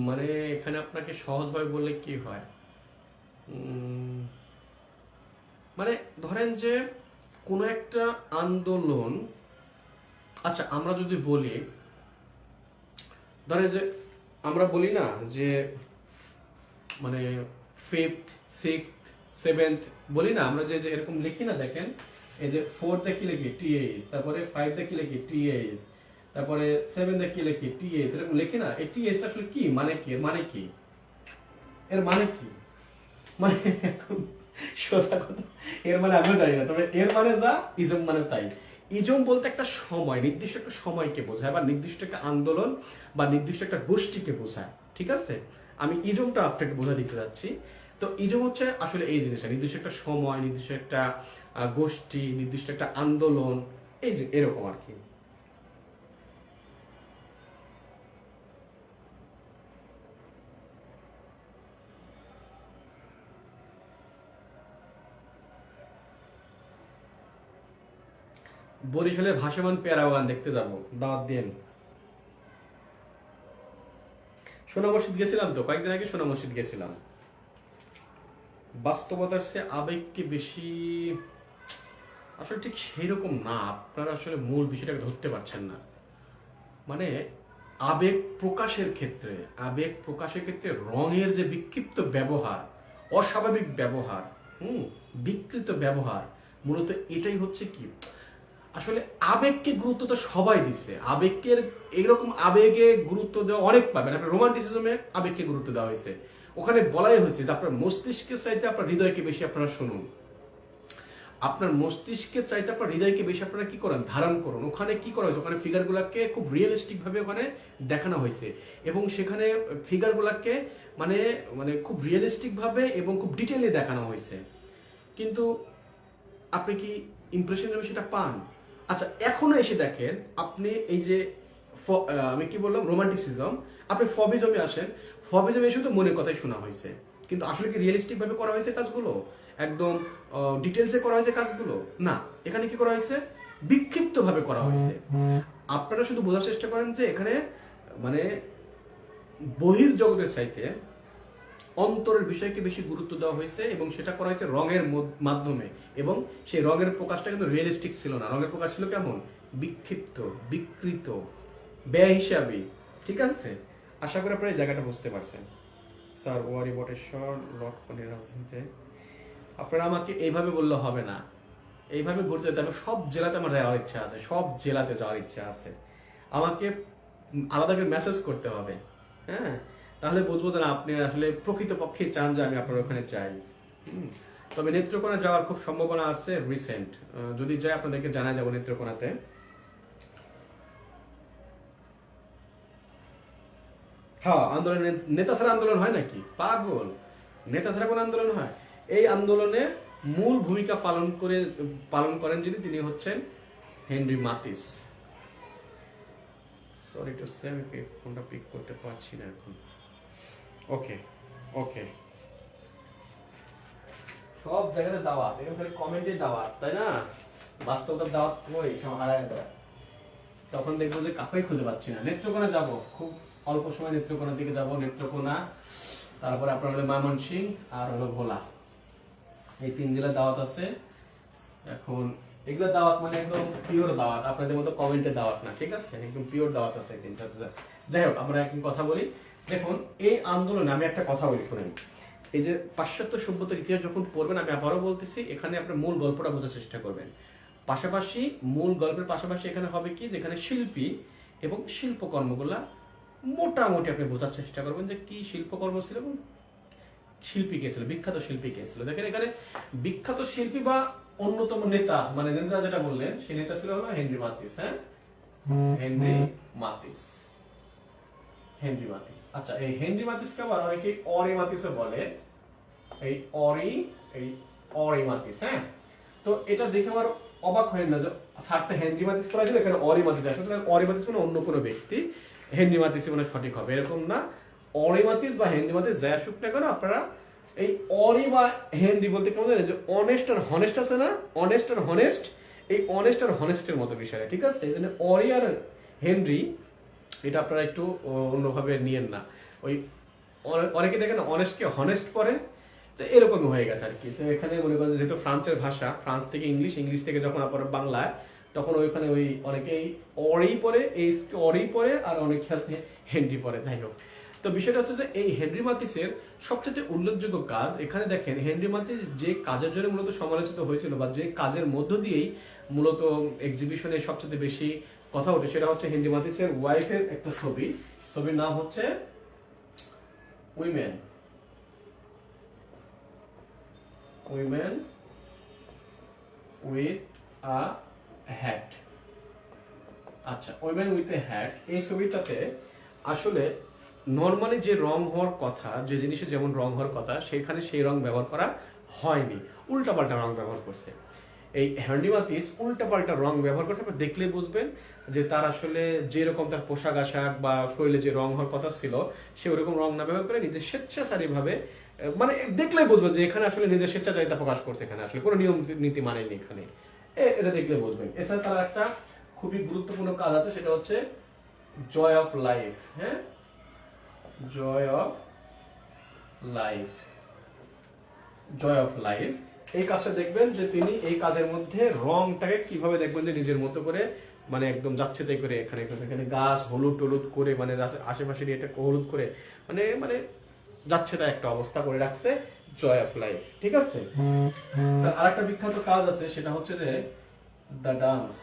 মানে এখানে আপনাকে সহজভাবে বললে কি হয়, মানে ধরেন যে কোনো একটা আন্দোলন, আচ্ছা আমরা যদি বলি, ধরেন যে আমরা বলি না যে মানে 5th 6th 7th বলি না আমরা, যে এরকম লিখি না, দেখেন এই যে 4th কি লিখি টিএস, তারপরে 5th কি লিখি টিএস, তারপরে 7th কি লিখি টিএস, এরকম লিখি না। এই টিএস আসলে কি মানে, কি এর মানে কি, এর মানে কি, মানে এখন সোজা কথা, এর মানে আমিও জানি না, তবে এর মানে যা, ইজম মানে তাই। ইজম বলতে একটা সময়, নির্দিষ্ট একটা সময়কে বোঝায়, বা নির্দিষ্ট একটা আন্দোলন বা নির্দিষ্ট একটা গোষ্ঠীকে বোঝায়। ঠিক আছে, আমি ইজমটা আপনাকে বোঝা দিতে যাচ্ছি। তো ইজম হচ্ছে আসলে এই জিনিসটা, নির্দিষ্ট একটা সময়, নির্দিষ্ট একটা গোষ্ঠী, নির্দিষ্ট একটা আন্দোলন, এই যে এরকম আর কি। বরিশালের ভাসমান পেয়ারা বাগান দেখতে যাবো, দাওয়াত দিন। সোনা মসজিদ গেছিলাম তো কয়েকদিন আগে, সোনা মসজিদ গেছিলাম। বাস্তবতার চেয়ে আবেগকে বেশি, আসলে ঠিক সেই রকম না, আপনারা আসলে মূল বিষয়টাকে ধরতে পারছেন না। মানে আবেগ প্রকাশের ক্ষেত্রে, আবেগ প্রকাশের ক্ষেত্রে রঙের যে বিক্ষিপ্ত ব্যবহার, অস্বাভাবিক ব্যবহার, বিকৃত ব্যবহার, মূলত এটাই হচ্ছে কি, আসলে আবেগকে গুরুত্ব তো সবাই দিচ্ছে, আবেগের এইরকম আবেগে গুরুত্ব দেওয়া অনেক পাবেন। আপনার রোমান্টিসিজমে আবেগকে গুরুত্ব দেওয়া হয়েছে, ওখানে বলাই হয়েছে যে আপনার মস্তিষ্কের চাইতে আপনার হৃদয়কে বেশি আপনারা শুনুন, আপনার মস্তিষ্কের চাইতে আপনার হৃদয়কে বেশি আপনারা কি করেন, ধারণ করুন। ওখানে কি করা হয়েছে, ওখানে ফিগারগুলোকে খুব রিয়েলিস্টিক ভাবে ওখানে দেখানো হয়েছে, এবং সেখানে ফিগারগুলোকে মানে মানে খুব রিয়েলিস্টিক ভাবে এবং খুব ডিটেইলে দেখানো হয়েছে। কিন্তু আপনি কি ইমপ্রেশন সেটা পান? আচ্ছা এখনো এসে দেখেন আপনি, এই যে আমি কি বললাম রোমান্টিসিজম, আপনি ফবিজমে আসেন, ফবিজমে এসে তো মনের কথাই শোনা হয়েছে, কিন্তু আসলে কি রিয়েলিস্টিক ভাবে করা হয়েছে কাজগুলো, একদম ডিটেলসে করা হয়েছে কাজগুলো? না, এখানে কি করা হয়েছে, বিক্ষিপ্ত ভাবে করা হয়েছে। আপনারা শুধু বোঝার চেষ্টা করেন যে এখানে মানে বহির জগতের চাইতে অন্তরের বিষয়কে বেশি গুরুত্ব দেওয়া হয়েছে, এবং সেটা করা হয়েছে রঙের মাধ্যমে, এবং সেই রঙের প্রকাশটা কিন্তু রিয়েলিস্টিক ছিল না, রঙের প্রকাশ ছিল কেমন, বিক্ষিপ্ত, বিকৃত, ব্যয় হিসাবে। ঠিক আছে, আশা করি আপনারা এই জায়গাটা বুঝতে পারছেন। স্যার ওয়ারি বটেশ্বর লটকনের রাজধানীতে, আপনারা আমাকে এইভাবে বললে হবে না, এইভাবে ঘুরতে যেতে হবে। সব জেলাতে আমার যাওয়ার ইচ্ছা আছে, সব জেলাতে যাওয়ার ইচ্ছা আছে, আমাকে আলাদা করে মেসেজ করতে হবে, হ্যাঁ, তাহলে বুঝবো না আপনি আসলে প্রকৃতপক্ষে চান যে আমি আপনার ওখানে চাই। তবে নেত্রকোনা যাওয়ার খুব সম্ভাবনা আছে রিসেন্ট, যদি যাই আপনাদেরকে জানা যাবো নেত্রকোনাতে। হ্যাঁ, আন্দোলনে নেতা ছাড়া আন্দোলন হয় নাকি, পাগল, নেতা ছাড়া কোন আন্দোলন হয়? এই আন্দোলনে মূল ভূমিকা পালন করেন যিনি, তিনি হচ্ছেন হেনরি মাতিস। সরি টু সে, আমি ফোনটা পিক করতে পারছি না এখন। ওকে ওকে, সব জায়গাতে দাওয়াত, এরকম খালি কমেন্টে দাওয়াত, তাই না? বাস্তবতার দাওয়াত কই, সব হারায় দেয়। তখন দেখবো যে কাউকেই খুঁজে পাচ্ছি না। নেত্রকোনা যাব, খুব অল্প সময় নেত্রকোনার দিকে যাব। নেত্রকোনা, তারপরে আপনার হলো ময়মনসিংহ, আর হলো ভোলা, এই 3 জেলার দাওয়াত আছে। এখন এগুলো দাওয়াত মানে একদম পিওর দাওয়াত, আপনাদের মতো কমেন্টে দাওয়াত না, ঠিক আছে? একদম পিওর দাওয়াত আছে এই 3টা। যাই হোক, আমরা একদিন কথা বলি। দেখুন এই আন্দোলনে আমি একটা কথা বলি শুনেন, এই যে পাশ্চাত্য সভ্যতার ইতিহাস যখন পড়বেন, আমি আবারও বলতেছি, এখানে আপনার মূল গল্পটা বোঝার চেষ্টা করবেন। পাশাপাশি মূল গল্পের পাশাপাশি এখানে হবে কি, যেখানে শিল্পী এবং শিল্পকর্মগুলা মোটামুটি আপনি বোঝার চেষ্টা করবেন যে কি শিল্পকর্ম ছিল এবং শিল্পী কে ছিল, বিখ্যাত শিল্পী কে ছিল। দেখেন এখানে বিখ্যাত শিল্পী বা অন্যতম নেতা, মানে নেতা যেটা বললেন, সেই নেতা ছিল হলো হেনরি মাতিস। হ্যাঁ, হেনরি মাতিস, হেনরি মাতিস। আচ্ছা, এই হেনরি মাতিসকে আবার অনেকে অরি মাতিসও বলে, এই অরি মাতিস। হ্যাঁ, তো এটা দেখে আমার অবাক হয় না যে স্যারটা হেনরি মাতিস পড়াইছিল, এখানে অরি মাতিস আসলে অরি মাতিস মানে অন্য কোনো ব্যক্তি, হেনরি মাতিস মানে সঠিক হবে এরকম না। অরি মাতিস বা হেনরি মাতিস যা আসুক না কেন, আপনারা এই অরি বা হেনরি বলতে কেমন জানেন যে অনেস্ট আর হনেস্ট আছে না, অনেস্ট আর হনেস্ট, এই অনেস্ট আর হনেস্টের মতো বিষয়টা, ঠিক আছে? এই জন্য অরি আর হেনরি এটা আপনারা একটু অন্যভাবে নিয়েন না। ওই অনেকে দেখেন অনেস্টকে হনেস্ট পরে, তো এরকমই হয়ে গেছে আর কি। তো এখানে মনে করেন যেহেতু ফ্রান্সের ভাষা, ফ্রান্স থেকে ইংলিশ, ইংলিশ থেকে যখন আপনার বাংলায়, তখন ওইখানে ওই অনেকেই অরেই পড়ে, এই অরেই পড়ে, আর অনেকে আছে হেনরি পড়ে। যাই হোক, তো বিষয়টা হচ্ছে যে এই হেনরি মাতিসের সবচেয়ে উল্লেখযোগ্য কাজ, এখানে দেখেন হেনরি মাতিস যে কাজের জন্য মূলত সমালোচিত হয়েছিল বা যে কাজের মধ্য দিয়েই মূলত এক্সিবিশনে সবচেয়ে বেশি কথা ওঠে, সেটা হচ্ছে হেনরি মাতিসের ওয়াইফের একটা ছবি। ছবির নাম হচ্ছে women, women with a hat. আচ্ছা, উইমেন উইথ এ হ্যাট, এই ছবিটাতে আসলে নর্মালি যে রং হওয়ার কথা, যে জিনিসে যেমন রং হওয়ার কথা, সেখানে সেই রং ব্যবহার করা হয়নি, উল্টাপাল্টা রং ব্যবহার করছে। এই হেনরি মাতিস উল্টাপাল্টা রং ব্যবহার করছে। আপনি দেখলে বুঝবেন যে তার আসলে যেরকম তার পোশাক আশাক বা শরীরে যে রং হওয়ার কথা ছিল, সে ওরকম রং না ব্যবহার করে নিজের স্বেচ্ছাচারী ভাবে, মানে দেখলে বুঝবেন যে এখানে আসলে নিজের স্বেচ্ছাচারিতা প্রকাশ করছে, এখানে আসলে কোনো নিয়ম নীতি মানেনি এখানে, এটা দেখলে বুঝবেন। এছাড়া তার একটা খুবই গুরুত্বপূর্ণ কাজ আছে, সেটা হচ্ছে জয় অফ লাইফ। হ্যাঁ, joy of life, joy of life, এই কাজটা দেখবেন যে তিনি এই কাজের মধ্যে রংটাকে কিভাবে দেখবেন যে নিজের মতো করে, মানে একদম যাচ্ছে তাই করে এখানে এখানে গাছ হলুদ টলুদ করে, মানে আশেপাশে এটা হলুদ করে, মানে মানে যাচ্ছে তাই একটা অবস্থা করে রাখছে, জয় অফ লাইফ। ঠিক আছে, আর একটা বিখ্যাত কাজ আছে, সেটা হচ্ছে যে দ্য ডান্স।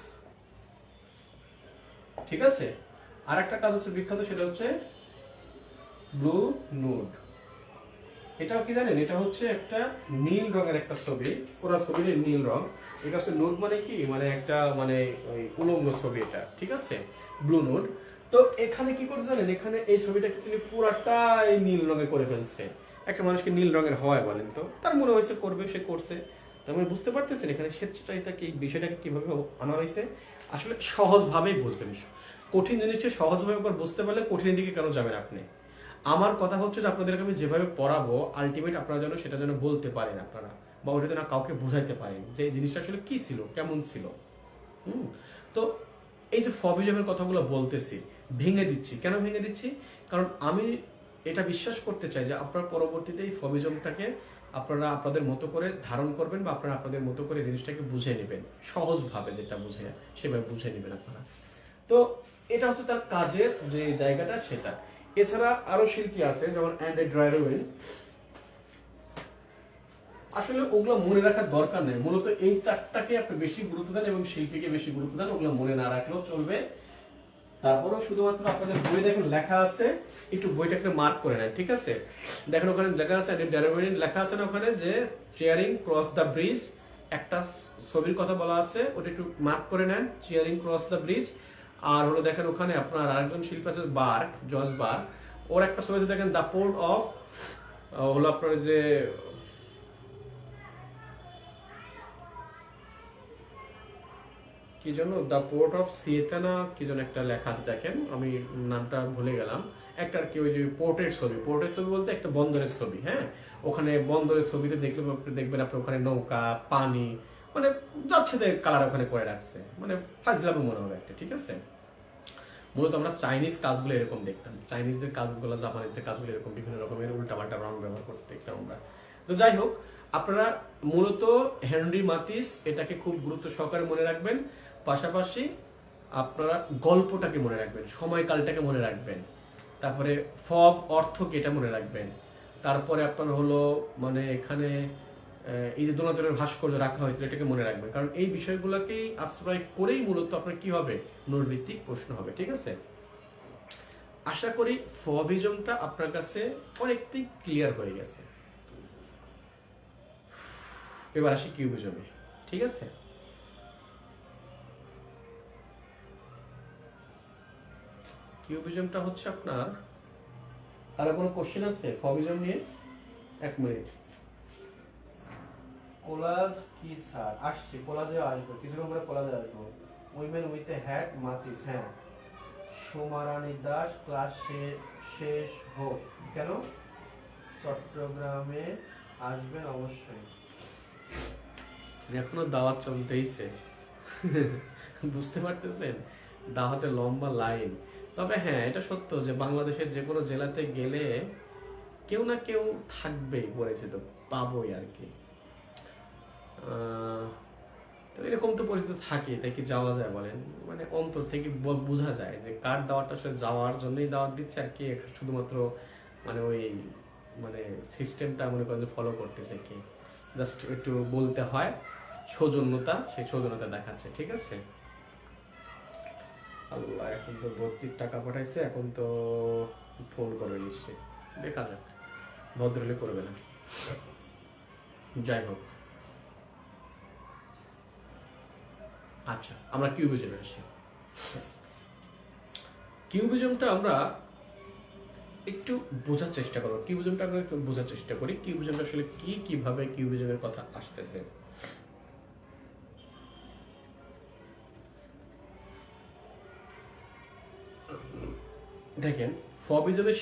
ঠিক আছে, আর একটা কাজ হচ্ছে বিখ্যাত, সেটা হচ্ছে ব্লু নুড। এটাও কি জানেন, এটা হচ্ছে একটা নীল রঙের একটা ছবি, পুরো ছবির নীল রং। এটা হচ্ছে নুড মানে কি, মানে একটা মানে ওই উলঙ্গ ছবি এটা, ঠিক আছে, ব্লু নুড। তো এখানে কি করছে জানেন, এখানে এই ছবিটাকে তিনি পুরাটাই নীল রঙে করে ফেলছে। একটা মানুষকে নীল রঙের হয় বলেন তো, তার মনে হয়েছে করবে, সে করছে। তার মানে বুঝতে পারতেছেন এখানে স্বেচ্ছাচারিতাকে, এই বিষয়টাকে কিভাবে আনা হয়েছে। আসলে সহজভাবেই বুঝবেন, কঠিন জিনিসটা সহজভাবে একবার বুঝতে পারলে কঠিন দিকে কেন যাবেন আপনি। আমার কথা হচ্ছে যে আপনাদেরকে আমি যেভাবে পড়াবো, আলটিমেট আপনারা যেন সেটা যেন বলতে পারেন আপনারা, বা ওটা যেন কাউকে বুঝাইতে পারেন যে এই জিনিসটা আসলে কি ছিল, কেমন ছিল। তো এই যে ফবিজমের কথাগুলো বলতেছি, ভেঙে দিচ্ছি, কেন ভেঙে দিচ্ছি, কারণ আমি এটা বিশ্বাস করতে চাই যে আপনারা পরবর্তীতে এই ফবিজমটাকে আপনারা আপনাদের মতো করে ধারণ করবেন, বা আপনারা আপনাদের মতো করে জিনিসটাকে বুঝে নেবেন, সহজভাবে যেটা বুঝে সেভাবে বুঝে নেবেন আপনারা। তো এটা হচ্ছে তার কাজের যে জায়গাটা সেটা। এছাড়া আরো শিল্পী আছে, যেমন অ্যান্ড্রে ড্রাইরোয়েন। আসলে ওগুলো মনে রাখার দরকার নেই, মূলত এই চারটাকে আপনি বেশি গুরুত্ব দেন এবং শিল্পীকে বেশি গুরুত্ব দেন, ওগুলো মনে না রাখলেও চলবে। তারপরেও শুধুমাত্র আপনাদের বই দেখেন লেখা আছে, একটু বইটাকে মার্ক করে নেন, ঠিক আছে? দেখেন ওখানে লেখা আছে, লেখা আছে না ওখানে, যে চেয়ারিং ক্রস দ্য ব্রিজ, একটা ছবির কথা বলা আছে, ওটা একটু মার্ক করে নেন, চেয়ারিং ক্রস দ্য ব্রিজ। আর হলো দেখেন ওখানে আপনার আরেকজন শিল্পী আছে বার্ক, জর্জ বার্ক, ওর একটা ছবি দেখেন দ্য পোর্ট অফ, হলো আপনার যে কি জন্য দ্য পোর্ট অফ সিয়েতানা কি যেন একটা লেখা আছে, দেখেন আমি নামটা ভুলে গেলাম। একটা আর কি ওই যে পোর্টের ছবি, পোর্টের ছবি বলতে একটা বন্দরের ছবি। হ্যাঁ, ওখানে বন্দরের ছবিতে দেখলে দেখবেন আপনি ওখানে নৌকা, পানি, মানে যাচ্ছে তাই কালার ওখানে করে রাখছে, মানে ফাজলামো মনে হবে একটা, ঠিক আছে? মূলত আমরা চাইনিজ কাজগুলো এরকম দেখতাম, চাইনিজদের কাজগুলো, জাপানিজদের কাজগুলো এরকম বিভিন্ন রকমের উল্টাপাল্টা রং ব্যবহার করতে দেখতাম আমরা। তো যাই হোক, আপনারা মূলত হেনরি মাতিস এটাকে খুব গুরুত্ব সহকারে মনে রাখবেন, পাশাপাশি আপনারা গল্পটাকে মনে রাখবেন, সময়কালটাকে মনে রাখবেন, তারপরে ফব অর্থকে এটা মনে রাখবেন, তারপরে আপনার হলো মানে এখানে এই যে দোনাচলের ভাস্কর্য রাখা হয়েছিল এটাকে মনে রাখবেন, কারণ এই বিষয়গুলোকেই আশ্রয় করেই মূলত আপনার কি হবে, নূরভিত্তিক প্রশ্ন হবে। ঠিক আছে, আশা করি ফভিজমটা আপনার কাছে অনেকটাই ক্লিয়ার হয়ে গেছে। এবার আসি কিউবিজমে। ঠিক আছে, কিউবিজমটা হচ্ছে আপনার, আর কোনো কোশ্চেন আছে ফভিজম নিয়ে? এক মিনিট। কোলাজ কি স্যার? আসছি, কোলাজে আসবো, কিছুক্ষণ পরে কোলাজে আসবো। উইমেন উইথ এ হ্যাট মাতৃস, হ্যাঁ। সোমারানী দাস ক্লাস শেষ হোক, কেন চট্টগ্রামে আসবেন অবশ্যই। এখনো দাওয়াত চলতেইছে, বুঝতে পারতেছেন, দাওয়াতে লম্বা লাইন। তবে হ্যাঁ, এটা সত্য যে বাংলাদেশের যে কোনো জেলাতে গেলে কেউ না কেউ থাকবেই, পরিচিত পাবোই আর কি। তো এরকম তো পরিস্থিতি থাকে, তাই কি যাওয়া যায় বলেন? মানে অন্তর থেকে বোঝা যায় যে কার দাওয়াতটা আসলে যাওয়ার জন্যই দাওয়াত দিচ্ছে, আর কি শুধুমাত্র মানে ওই মানে সিস্টেমটা মনে করেন ফলো করতেছে, কি জাস্ট একটু বলতে হয় সৌজন্যতা, সেই সৌজন্যতা দেখাচ্ছে। ঠিক আছে, আল্লাহ, এখন তো ভর্তির টাকা পাঠাইছে, এখন তো ফোন করবে নিশ্চয়ই, দেখা যাক, ভদ্রলে করবে না। যাই হোক, আচ্ছা আমরা কিউবিজমে আসি। কিউবিজমটা আমরা একটু বোঝার চেষ্টা করবো, কিউবিজমটা আমরা একটু বোঝার চেষ্টা করি, কিউবিজমটা আসলে কি, কিভাবে কিউবিজমের কথা আসতেছে। দেখেন, ফবিজমের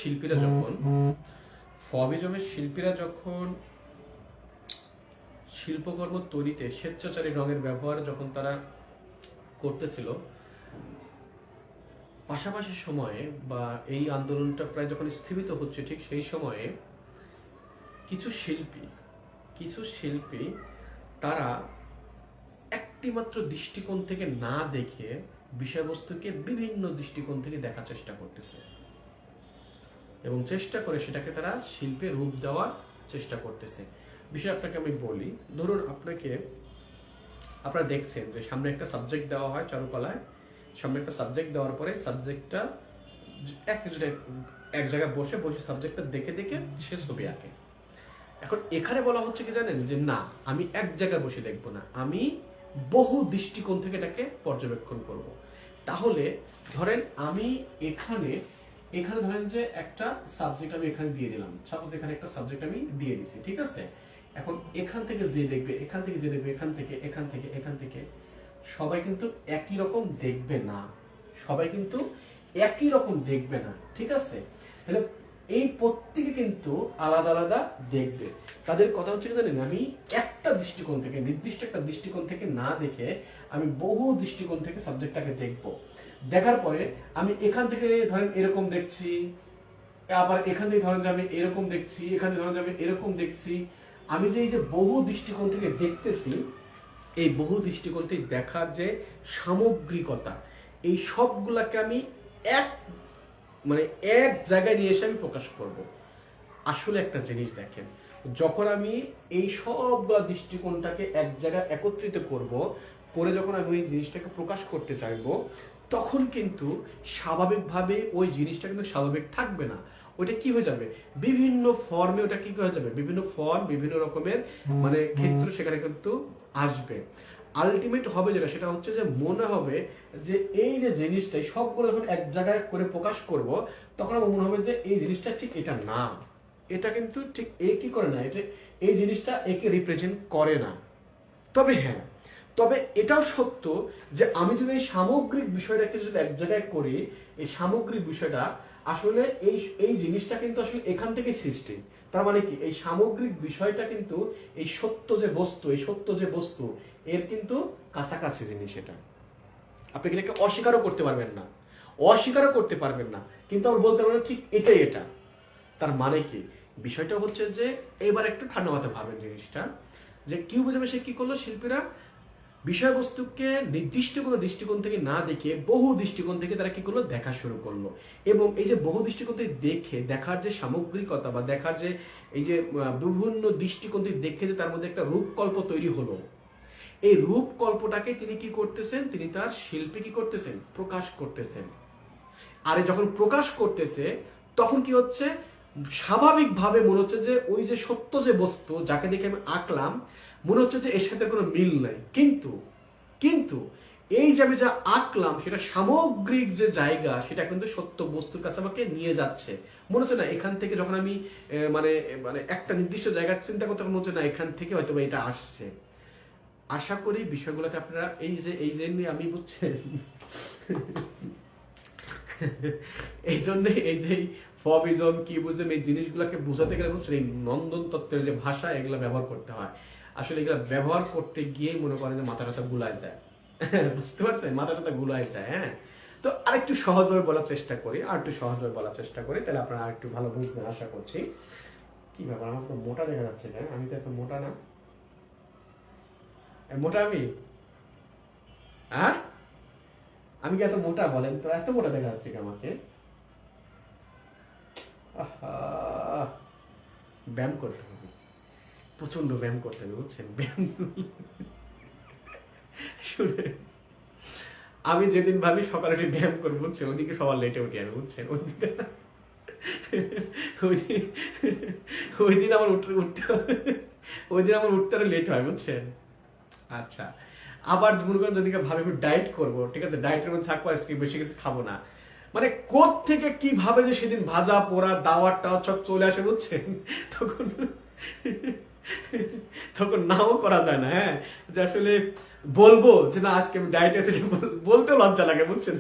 শিল্পীরা যখন শিল্পকর্ম তৈরিতে স্বেচ্ছাচারী রঙের ব্যবহার যখন তারা করতেছিল, পাশাপাশি সময়ে বা এই আন্দোলনটা প্রায় যখন স্থিমিত হচ্ছে, ঠিক সেই সময়ে কিছু শিল্পী তারা একটি মাত্র দৃষ্টিকোণ থেকে না দেখে বিষয়বস্তুকে বিভিন্ন দৃষ্টিকোণ থেকে দেখার চেষ্টা করতেছে এবং চেষ্টা করে সেটাকে তারা শিল্পে রূপ দেওয়ার চেষ্টা করতেছে। বিষয় আপনাকে আমি বলি, ধরুন আপনারা দেখছেন যে সামনে একটা সাবজেক্ট দেওয়া হয় চারুকলায়, সামনে একটা সাবজেক্ট দেওয়ার পরে সাবজেক্টটা এক জায়গায় বসে সাবজেক্টটা দেখে দেখে সে ছবি আঁকে। এখন এখানে বলা হচ্ছে কি জানেন, যে না, আমি এক জায়গায় বসে দেখবো না, আমি বহু দৃষ্টিকোণ থেকে এটাকে পর্যবেক্ষণ করব। তাহলে ধরেন আমি এখানে ধরেন যে একটা সাবজেক্ট আমি এখানে দিয়ে দিলাম, সাপোজ এখানে একটা সাবজেক্ট আমি দিয়ে দিছি, ঠিক আছে। এখন এখান থেকে যে দেখবে, এখান থেকে যে দেখবে, এখান থেকে সবাই কিন্তু একই রকম দেখবে না, ঠিক আছে। তাহলে এই প্রত্যেকে কিন্তু আলাদা আলাদা দেখবে। তাদের কথা হচ্ছে কি জানেন, আমি একটা দৃষ্টিকোণ থেকে, নির্দিষ্ট একটা দৃষ্টিকোণ থেকে না দেখে আমি বহু দৃষ্টিকোণ থেকে সাবজেক্টটাকে দেখব। দেখার পরে আমি এখান থেকে ধরেন এরকম দেখছি, আবার এখান থেকে ধরেন যে আমি এরকম দেখছি, এখানে ধরেন যে আমি এরকম দেখছি। আমি যে এই যে বহু দৃষ্টিকোণ থেকে দেখতেছি, এই বহু দৃষ্টিকোণ থেকে দেখার যে সামগ্রিকতা, এই সবগুলাকে আমি এক জায়গায় নিয়ে এসে আমি প্রকাশ করব। আসলে একটা জিনিস দেখেন, যখন আমি এই সবগুলা দৃষ্টিকোণটাকে এক জায়গায় একত্রিত করে যখন আমি ওই জিনিসটাকে প্রকাশ করতে চাইবো, তখন কিন্তু স্বাভাবিকভাবে ওই জিনিসটা কিন্তু স্বাভাবিক থাকবে না। ওইটা কি হয়ে যাবে, বিভিন্ন ফর্মে ওটা কি হয়ে যাবে, বিভিন্ন ফর্ম, বিভিন্ন রকমের ক্ষেত্র সেখানে কিন্তু আসবে। আলটিমেট হবে যেটা, সেটা হচ্ছে যে মনে হবে যে এই যে জিনিসটাই সবগুলো যখন এক জায়গায় করে প্রকাশ করব, তখন আমার মনে হবে যে এই জিনিসটা ঠিক এটা না, এটা কিন্তু ঠিক কি করে না, এটা এই জিনিসটা একে রিপ্রেজেন্ট করে না। তবে এটাও সত্য যে আমি যদি এই সামগ্রিক বিষয়টাকে যদি এক জায়গায় করি, এই সামগ্রিক বিষয়টা আসলে এই জিনিসটা কিন্তু আসলে এখান থেকে সৃষ্টি। তার মানে কি, এই সামগ্রিক বিষয়টা কিন্তু এই সত্য যে বস্তু এর কিন্তু কাছাকাছি জিনিস। এটা আপনি এটাকে অস্বীকারও করতে পারবেন না, কিন্তু আমরা বলতে পারবো ঠিক এটাই এটা। তার মানে কি, বিষয়টা হচ্ছে যে এবার একটু ঠান্ডা মাথায় ভাবেন জিনিসটা, যে কিউবিজমে সে কি করলো, শিল্পীরা বিষয়বস্তুকে নির্দিষ্ট কোনো দৃষ্টিকোণ থেকে না দেখে বহু দৃষ্টিকোণ থেকে তারা কি করলো, দেখা শুরু করলো। এবং এই যে বহু দৃষ্টিকোণ থেকে দেখার যে সামগ্রিকতা বা দেখার যে এই যে বিভিন্ন দৃষ্টিকোণ থেকে দেখে যে তার মধ্যে একটা রূপকল্প তৈরি হলো, এই রূপকল্পটাকে তিনি কি করতেছেন, তিনি তার শিল্পে কি করতেছেন, প্রকাশ করতেছেন। আরে যখন প্রকাশ করতেছে তখন কি হচ্ছে, স্বাভাবিকভাবে মনে হচ্ছে যে ওই যে সত্য যে বস্তু যাকে দেখে আমি আঁকলাম, মনে হচ্ছে যে এর সাথে কোনো মিল নাই। কিন্তু কিন্তু এই যে আমি যা আঁকলাম সেটা সামগ্রিক যে জায়গা, সেটা কিন্তু সত্য বস্তুর কাছে আমাকে নিয়ে যাচ্ছে। মনে হচ্ছে না এখান থেকে যখন আমি মানে মানে একটা নির্দিষ্ট জায়গার চিন্তা করতে মনে হচ্ছে না এখান থেকে হয়তো এটা আসছে। আশা করি বিষয়গুলোকে আপনারা এই যে আমি বুঝছেন এই জন্য এই যে ফবিজম কি বুঝেন, এই জিনিসগুলোকে বোঝাতে গেলে বুঝছেন এই নন্দন তত্ত্বের যে ভাষা এগুলো ব্যবহার করতে হয়। আসলে এগুলো ব্যবহার করতে গিয়ে মনে করেন যে মাথা টাথা গুলায় যায় বুঝতে পারছেন, মাথা টাথা গুলায় যায়। হ্যাঁ, তো আরেকটু সহজভাবে বলার চেষ্টা করি, আর একটু সহজভাবে বলার চেষ্টা করি, তাহলে আপনারা আরেকটু ভালো বুঝবেন আশা করছি। কি ব্যাপার, আমার তো মোটা দেখা যাচ্ছে না, আমি তো এত মোটা না। মোটা আমি? হ্যাঁ, আমি কি এত মোটা বলেন তো? এত মোটা দেখা যাচ্ছে কি আমাকে? ব্যায়াম করতে হবে, প্রচন্ড ব্যায়াম করতে হবে বুঝছেন। ব্যায়াম শুনে আমি যেদিন ভাবি সকালে উঠে ব্যায়াম করবো বুঝছেন, ওইদিকে সবার লেটে উঠি আমি বুঝছেন, ওই দিন আমার উঠতে ওই দিন আমার উঠতে আরো লেট হয় বুঝছেন। আচ্ছা, আবার মনে করেন যদি ভাবে আমি ডায়েট করবো, ঠিক আছে, ডায়েটের মধ্যে থাকবো, আজকে বেশি কিছু খাবো না, মানে কোথ থেকে কিভাবে যে সেদিন ভাজা পোড়া দাওয়াত টাওয়াত সব চলে আসে বুঝছেন, তখন তখন নাও করা যায় না। হ্যাঁ, যে আসলে বলবো যে না আজকে আমি ডায়েটে আছি, বলতেও লজ্জা লাগে বুঝছেন,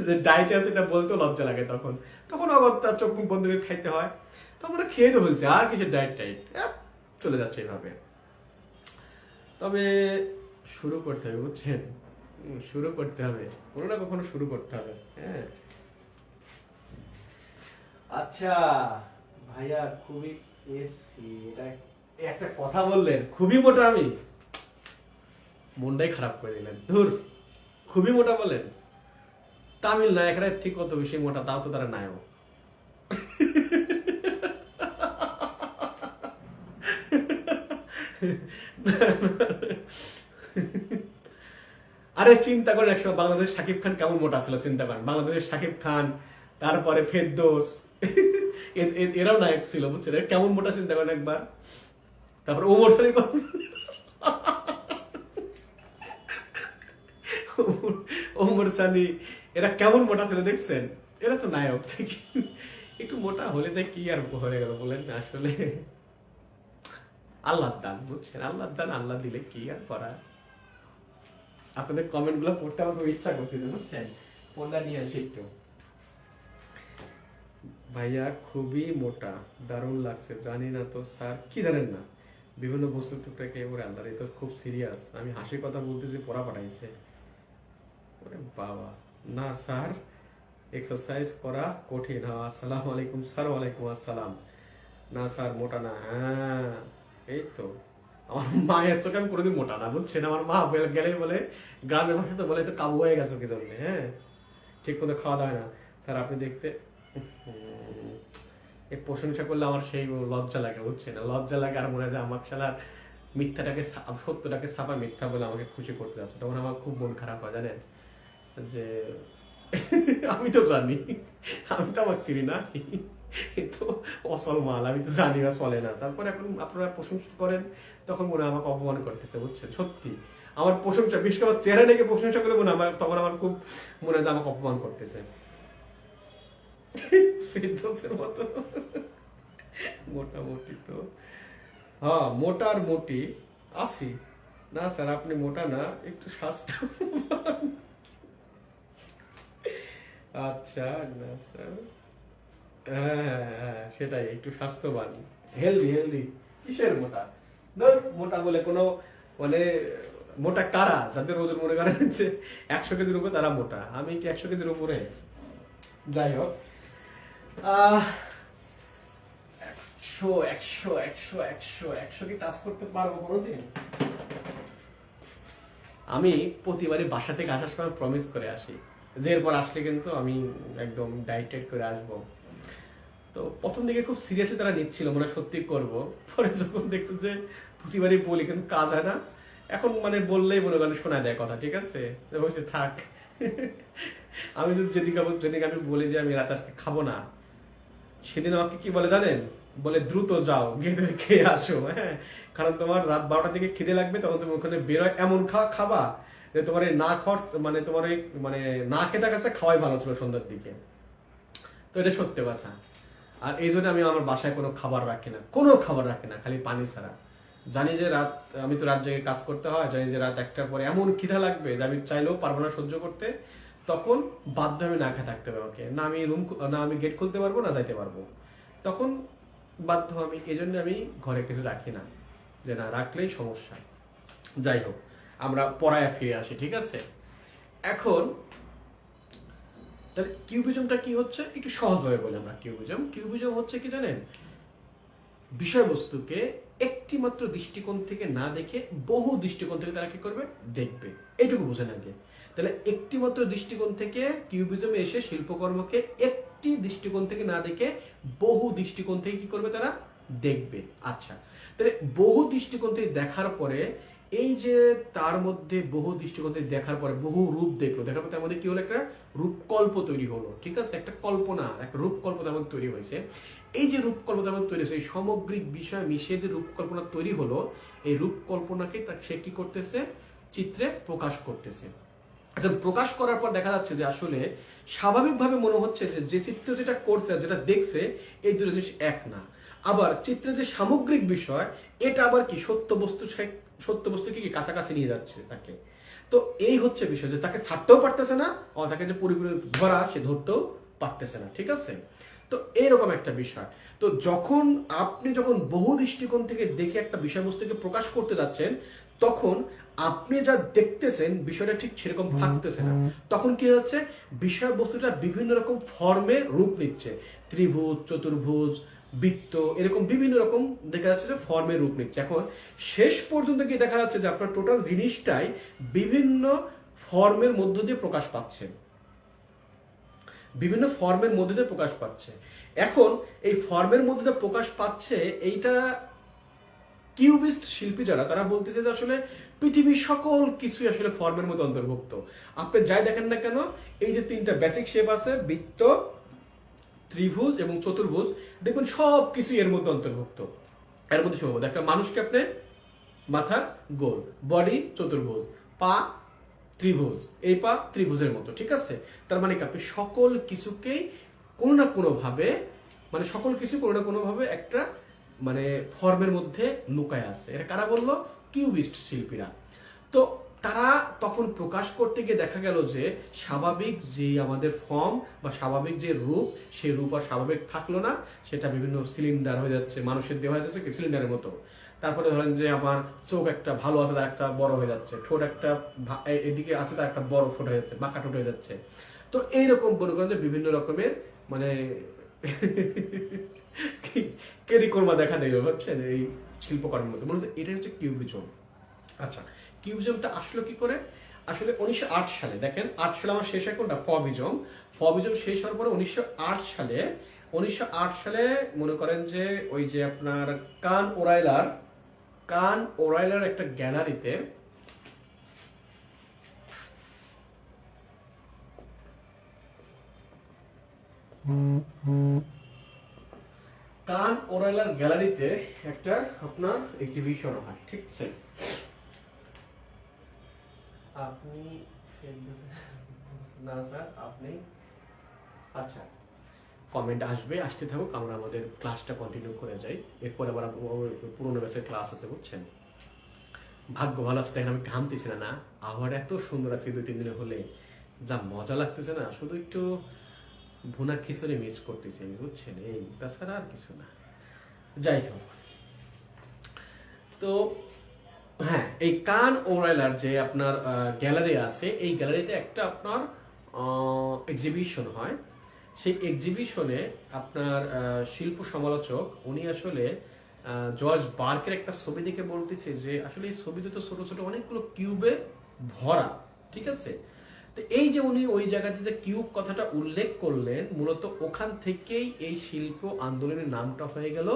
যে ডায়েটে আছে এটা বলতেও লজ্জা লাগে। তখন তখন অগত্যা চোখ মুখ বন্ধ করে খাইতে হয়। তো আমরা খেয়ে তো বলছি আর কিসের ডায়েট টাইট, চলে যাচ্ছে এইভাবে। তবে শুরু করতে হবে বুঝছেন, শুরু করতে হবে, কোনো না কখনো শুরু করতে হবে। হ্যাঁ, আচ্ছা ভাইয়া খুবই এটা একটা কথা বললেন, খুবই মোটা আমি, মনটাই খারাপ করে দিলেন। ধুর, খুবই মোটা বলেন, তামিল না এখানে ঠিক কত বেশি মোটা, তাও তো তারা নায়ক। আরে চিন্তা করেন একসময় বাংলাদেশ শাকিব খান কেমন মোটা ছিল, চিন্তা করেন বাংলাদেশের শাকিব খান, তারপরে ফেরদৌস, এরাও নায়ক ছিল বুঝছেন, কেমন মোটা চিন্তা করেন একবার। তারপর ওমর সানি, ওমর সানি এরা কেমন মোটা ছিল দেখছেন, এরা তো নায়ক থেকে একটু মোটা হলে তাই কি আর হয়ে গেল বলেন। আসলে আল্লাহর দান বুঝছেন, আল্লাহর দান, আল্লাহ দিলে কি আর করা। আপনাদের কমেন্ট গুলো পড়তে আমার খুব ইচ্ছা করছিল বুঝছেন, পর্দা নিয়ে আসি একটু। ভাইয়া খুবই মোটা, দারুণ লাগছে, জানি না তো স্যার, কি জানেন না, বিভিন্ন বস্তু টুকটাকে এবারে আল্লাহ, তো খুব সিরিয়াস, আমি হাসির কথা বলতেছি পড়া পাঠাইছে। ওরে বাবা, না স্যার এক্সারসাইজ করা কঠিন। হ্যাঁ, আসসালামু আলাইকুম স্যার। ওয়ালাইকুম আসসালাম। না স্যার মোটা না। হ্যাঁ এই তো, আমার মায়ের চোখে আমি কোনোদিন মোটা না বুঝছেন, আমার মা গেলে বলে, গ্রামের ভাষাতে বলে তো কাবু হয়ে গেছে কি জন্য। হ্যাঁ, ঠিক মতো খাওয়া দাওয়া না। স্যার আপনি দেখতে, এই প্রশংসা করলে আমার সেই লজ্জা লাগে বুঝছেন, লজ্জা লাগে, আর মনে হয় যে আমার শালার মিথ্যাটাকে সত্যটাকে ছাপা মিথ্যা বলে আমাকে খুশি করতে যাচ্ছে, তখন আমার খুব মন খারাপ হয় জানেন, যে আমি তো জানি, আমি তো আমার চিনি না, তো অসল মাল, আমি তো জানি না চলে না। তারপর এখন আপনারা প্রশংসা করেন, তখন মনে হয় আমাকে অপমান করতেছে বুঝছেন। সত্যি আমার প্রশংসা, বিশেষ করে চেহারা ডেকে প্রশংসা করলে মনে হয় তখন আমার খুব মনে হয় যে আমাকে অপমান করতেছে। ফেরদৌসের মতো মোটামুটি তো, হ্যাঁ মোটা আর মোটি আছি। না স্যার আপনি মোটা না, একটু স্বাস্থ্য। আচ্ছা না স্যার, হ্যাঁ সেটাই, একটু স্বাস্থ্যবান, হেলদি হেলদি। কিসের মোটা, মোটা বলে কোনো মানে, মোটা কারা যাদের ওজন মনে করেন যে 100 কেজির উপরে তারা মোটা, আমি কি 100 কেজির উপরে? যাই হোক, 100 100 100 100 100 কি টাচ করতে পারবো কোনোদিন? আমি প্রতিবারই বাসা থেকে আসার সময় প্রমিস করে আসি যে এরপর আসলে কিন্তু আমি একদম ডাইটেড করে আসবো। তো প্রথম দিকে খুব সিরিয়াসলি তারা নিচ্ছিল, মানে সত্যি করব। পরে যখন দেখছে যে প্রতিবারই বলি কিন্তু কাজ হয় না, এখন মানে বললেই মনে করেন শোনা দেয় কথা, ঠিক আছে, বলছি থাক। আমি যেদিকে আমি বলি যে আমি রাত আজকে খাবো না, সেদিন আমাকে কি বলে জানেন, বলে দ্রুত যাও গিয়ে তুমি খেয়ে আসো। হ্যাঁ, কারণ তোমার রাত 12টার দিকে খিদে লাগবে, তখন তুমি ওখানে বেরোয় এমন খাবা যে তোমার এই না খাওয়ার মানে তোমার এই মানে না খেতে কাছে খাওয়াই ভালো ছিল সন্ধ্যার দিকে। তো এটা সত্যি কথা। আর এই জন্য আমি আমার বাসায় কোনো খাবার রাখি না, কোনো খাবার রাখি না, খালি পানি ছাড়া। জানি যে রাত, আমি তো রাত জেগে কাজ করতে হয়, জানি যে রাত 1টার পরে এমন খিদা লাগবে যে আমি চাইলেও পারবো না সহ্য করতে, তখন বাধ্য আমি না খেয়ে থাকতে হবে আমাকে, না আমি গেট খুলতে পারবো না যাইতে পারবো, তখন বাধ্য আমি। এই জন্য আমি ঘরে কিছু রাখি না, যে না রাখলেই সমস্যা। যাই হোক, আমরা পড়ায় ফিরে আসি, ঠিক আছে। এখন তাহলে কিউবিজমটা কি হচ্ছে একটু সহজভাবে বলি আমরা। কিউবিজম হচ্ছে কি জানেন, বিষয়বস্তুকে একটি মাত্র দৃষ্টিকোণ থেকে না দেখে বহু দৃষ্টিকোণ থেকে তারা কি করবে, দেখবে। এটুকু বোঝেন আগে। তাহলে একটি মাত্র দৃষ্টিকোণ থেকে কিউবিজমে এসে শিল্পকর্মকে একটি দৃষ্টিকোণ থেকে না দেখে বহু দৃষ্টিকোণ থেকে কি করবে, তারা দেখবে। আচ্ছা, তাহলে বহু দৃষ্টিকোণ থেকে দেখার পরে এই যে তার মধ্যে বহু দৃষ্টিকোণ থেকে দেখার পরে বহু রূপ দেখলো, দেখার পর তার মধ্যে কি হলো, একটা রূপকল্প তৈরি হলো, ঠিক আছে, একটা কল্পনা, একটা রূপকল্প তার মধ্যে তৈরি হয়েছে। এই যে রূপকল্প তার মধ্যে তৈরি হয়েছে, এই সামগ্রিক বিষয় মিশিয়ে যে রূপকল্পনা তৈরি হলো, এই রূপকল্পনাকে সে কি করতেছে, চিত্রে প্রকাশ করতেছে। এখন প্রকাশ করার পর দেখা যাচ্ছে যে আসলে স্বাভাবিকভাবে মনে হচ্ছে যে চিত্র যেটা করছে যেটা দেখছে এই দুটো জিনিস এক না। আবার চিত্রের যে সামগ্রিক বিষয় এটা আবার কি সত্য বস্তুকে কি কাছাকাছি নিয়ে যাচ্ছে তাকে। তো এই হচ্ছে বিষয় যে তাকে ছাড়তেও পারতেছে না, তাকে যে পুরোপুরি ধরা সে ধরতেও পারতেছে না, ঠিক আছে। তো এইরকম একটা বিষয়। তো যখন বহু দৃষ্টিকোণ থেকে দেখে একটা বিষয়বস্তুকে প্রকাশ করতে যাচ্ছেন, তখন আপনি যা দেখতেছেন বিষয়টা ঠিক সেরকম থাকতেছে না। তখন কি হচ্ছে, বিষয়বস্তুটা বিভিন্ন রকম ফর্মে রূপ নিচ্ছে, ত্রিভুজ, চতুর্ভুজ, বৃত্ত, এরকম বিভিন্ন রকম দেখা যাচ্ছে যে ফর্মে রূপ নিচ্ছে। এখন শেষ পর্যন্ত কি দেখা যাচ্ছে যে আপনার টোটাল জিনিসটাই বিভিন্ন ফর্মের মধ্য দিয়ে প্রকাশ পাচ্ছে, বিভিন্ন ফর্মের মধ্যে দিয়ে প্রকাশ পাচ্ছে। এখন এই ফর্মের মধ্যে দিয়ে প্রকাশ পাচ্ছে, এইটা কিউবিস্ট শিল্পী যারা তারা বলতেছে যে আসলে পৃথিবীর সকল কিছুই আসলে ফর্মের মধ্যে অন্তর্ভুক্ত। আপনি যাই দেখেন না কেন, এই যে তিনটা বেসিক শেপ আছে, বৃত্ত, ত্রিভুজ এবং চতুর্ভুজ, দেখবেন সব কিছু এর মধ্যে অন্তর্ভুক্ত। এর মধ্যে সীমাবদ্ধ। একটা মানুষকে আপনি মাথা গোল, বডি চতুর্ভুজ, পা ত্রিভুজ, এই পা ত্রিভুজের মতো, ঠিক আছে। তার মানে কি আপনি সকল কিছুকেই কোনো না কোনো ভাবে, মানে সকল কিছু কোনো না কোনো ভাবে একটা মানে ফর্মের মধ্যে লুকায় আছে। এটা কারা বললো, কিউবিস্ট শিল্পীরা। তো তারা তখন প্রকাশ করতে গিয়ে দেখা গেল যে স্বাভাবিক যে আমাদের ফর্ম বা স্বাভাবিক যে রূপ, সেই রূপ আর স্বাভাবিক থাকলো না, সেটা বিভিন্ন সিলিন্ডার হয়ে যাচ্ছে, মানুষের দেহ হয়ে যাচ্ছে কি সিলিন্ডারের মতো। তারপরে ধরেন যে আমার চোখ একটা ভালো আছে, তার একটা বড় হয়ে যাচ্ছে, ঠোঁট একটা এদিকে আছে, তার একটা বড় ঠোঁট হয়ে যাচ্ছে, বাঁকা ঠোঁট হয়ে যাচ্ছে। তো এইরকম মনে করেন যে বিভিন্ন রকমের মানে কেরিকর্মা দেখা দেবে, বুঝছেন, এই শিল্পকর্মের মধ্যে মনে হচ্ছে এটাই হচ্ছে কিউবিজম। আচ্ছা, কিউবিজমটা আসলো কি করে, আসলে 1908 সালে, দেখেন 8 সালে আমার শেষ হয় কোনটা, ফবিজম শেষ হওয়ার পরে 1908 সালে মনে করেন যে ওই যে আপনার কান ওরাইলার একটা গ্যালারিতে একটা আপনার এক্সিবিশন হয়, ঠিক আছে। আপনি না স্যার আপনি, আচ্ছা কমেন্ট আসতে থাকুক, আমরা আমাদের ক্লাসটা কন্টিনিউ করে যাই। এরপরে আবার পুরোনো ব্যাচের ক্লাস আছে, বুঝছেন। ভাগ্য ভালো আছে, দেখেন আমি ঘামতেছি না, আবার এত সুন্দর আছে 2-3 দিনে হলে, যা মজা লাগতেছে না, শুধু একটু ভুনা খিচুড়ি মিস করতেছি আমি, বুঝছেন, এই তাছাড়া আর কিছু না। যাই হোক, তো হ্যাঁ, এই কান ওরাইলার যে আপনার গ্যালারি আছে, এই গ্যালারিতে একটা আপনার এক্সিবিশন হয়। সেই এক্সিবিশনে আপনার শিল্প সমালোচক উনি আসলে জর্জ বার্কের একটা ছবি দেখে বলতেছে যে আসলে এই ছবিতে তো ছোট ছোট অনেকগুলো কিউবে ভরা, ঠিক আছে। তো এই যে উনি ওই জায়গাতে যে কিউব কথাটা উল্লেখ করলেন, মূলত ওখান থেকেই এই শিল্প আন্দোলনের নামটা হয়ে গেল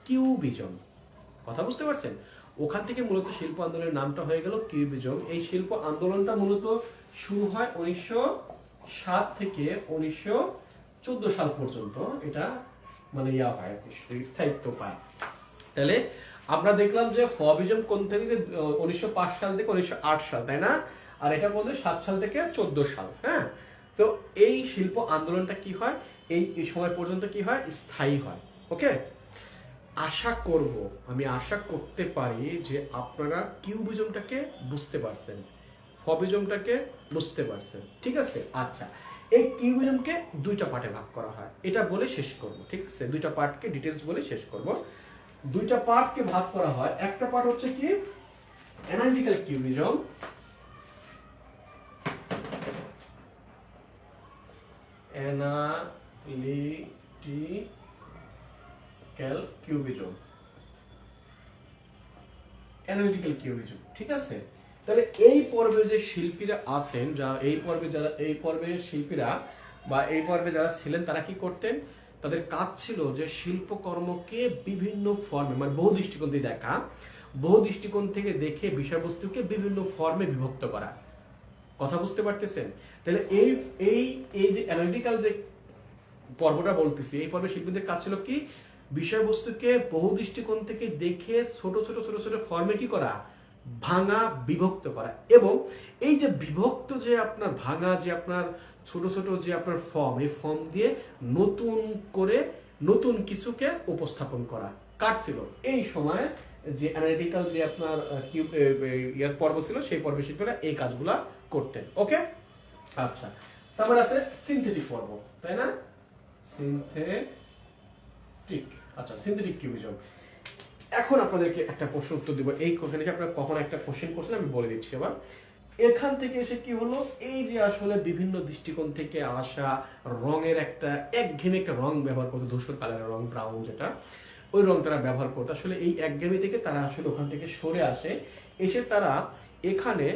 কিউবিজম। কথা বুঝতে পারছেন? ওখান থেকে মূলত শিল্প আন্দোলনের নামটা হয়ে গেল কিউবিজম। এই শিল্প আন্দোলনটা মূলত শুরু হয় 1907 থেকে 1914 সাল পর্যন্ত, এটা মানে হয় স্থায়িত্ব পায়। তাহলে আমরা দেখলাম যে ফবিজম কোন থেকে 1905 সাল থেকে 1908 সাল, তাই না? আর এটা বলতে 7 সাল থেকে 14 সাল। হ্যাঁ, তো এই শিল্প আন্দোলনটা কি হয়, এই সময় পর্যন্ত কি হয়, স্থায়ী হয়। ওকে, আমি আশা করতে পারি যে আপনারা কিউবিজমটাকে বুঝতে পারছেন, ফবিজমটাকে বুঝতে পারছেন, ঠিক আছে। আচ্ছা, এই কিউবিজমকে দুইটা পার্টে ভাগ করা হয়, এটা বলে শেষ করব, ঠিক আছে। দুইটা পার্টকে ডিটেলস বলে শেষ করব। দুইটা পার্টকে ভাগ করা হয়, একটা পার্ট হচ্ছে কি অ্যানালিটিক্যাল কিউবিজম, অ্যানালিটিক্যাল কিউবিজম, ঠিক আছে। তাহলে এই পর্বে যে শিল্পীরা আছেন, এই পর্বের শিল্পীরা বা এই পর্বে যারা ছিলেন, তারা কি করতেন, তাদের কাজ ছিল যে শিল্পকর্মকে বিভিন্ন ফর্মে, মানে বহু দৃষ্টিকোণ দিয়ে দেখা, বহু দৃষ্টিকোণ থেকে দেখে বিষয়বস্তুকে বিভিন্ন ফর্মে বিভক্ত করা। কথা বুঝতে পারতেছেন? তাহলে এই এই এই যে অ্যানালিটিক্যাল যে পর্বটা বলতেছি, এই পর্বে শিল্পীদের কাজ ছিল কি, বিষয়বস্তুকে বহু দৃষ্টিকোণ থেকে দেখে ছোট ছোট ছোট ছোট ফর্মে কি করা, ভাঙা, বিভক্ত করা। এবং এই যে বিভক্ত যে আপনার ভাঙা, যে আপনার ছোট ছোট যে আপনার ফর্ম, এই ফর্ম দিয়ে নতুন করে নতুন কিছুকে উপস্থাপন করা কার ছিল এই সময়, যে অ্যানালিটিক্যাল যে আপনার পর্ব ছিল, সেই পর্বে শিল্পীরা এই কাজগুলা করতেন। ওকে, আচ্ছা। তারপরে আছে সিনথেটিক পর্ব, তাই না? Synthetic cubism. এখন আপনাদেরকে একটা প্রশ্ন উত্তর দিব, এই কোশ্চেন থেকে আপনারা কখন একটা কোশ্চেন করছেন আমি বলে দিচ্ছি আবার। এখান থেকে এসে কি হলো, এই যে আসলে বিভিন্ন দৃষ্টিকোণ থেকে আসা রঙের একটা একঘেয়েমি একটা রং ব্যবহার করতো, ধূসর কালারের রং, ব্রাউন যেটা, ওই রং তারা ব্যবহার করতো। আসলে এই একঘেয়েমি থেকে তারা আসলে ওখান থেকে সরে আসে, এসে তারা এখানে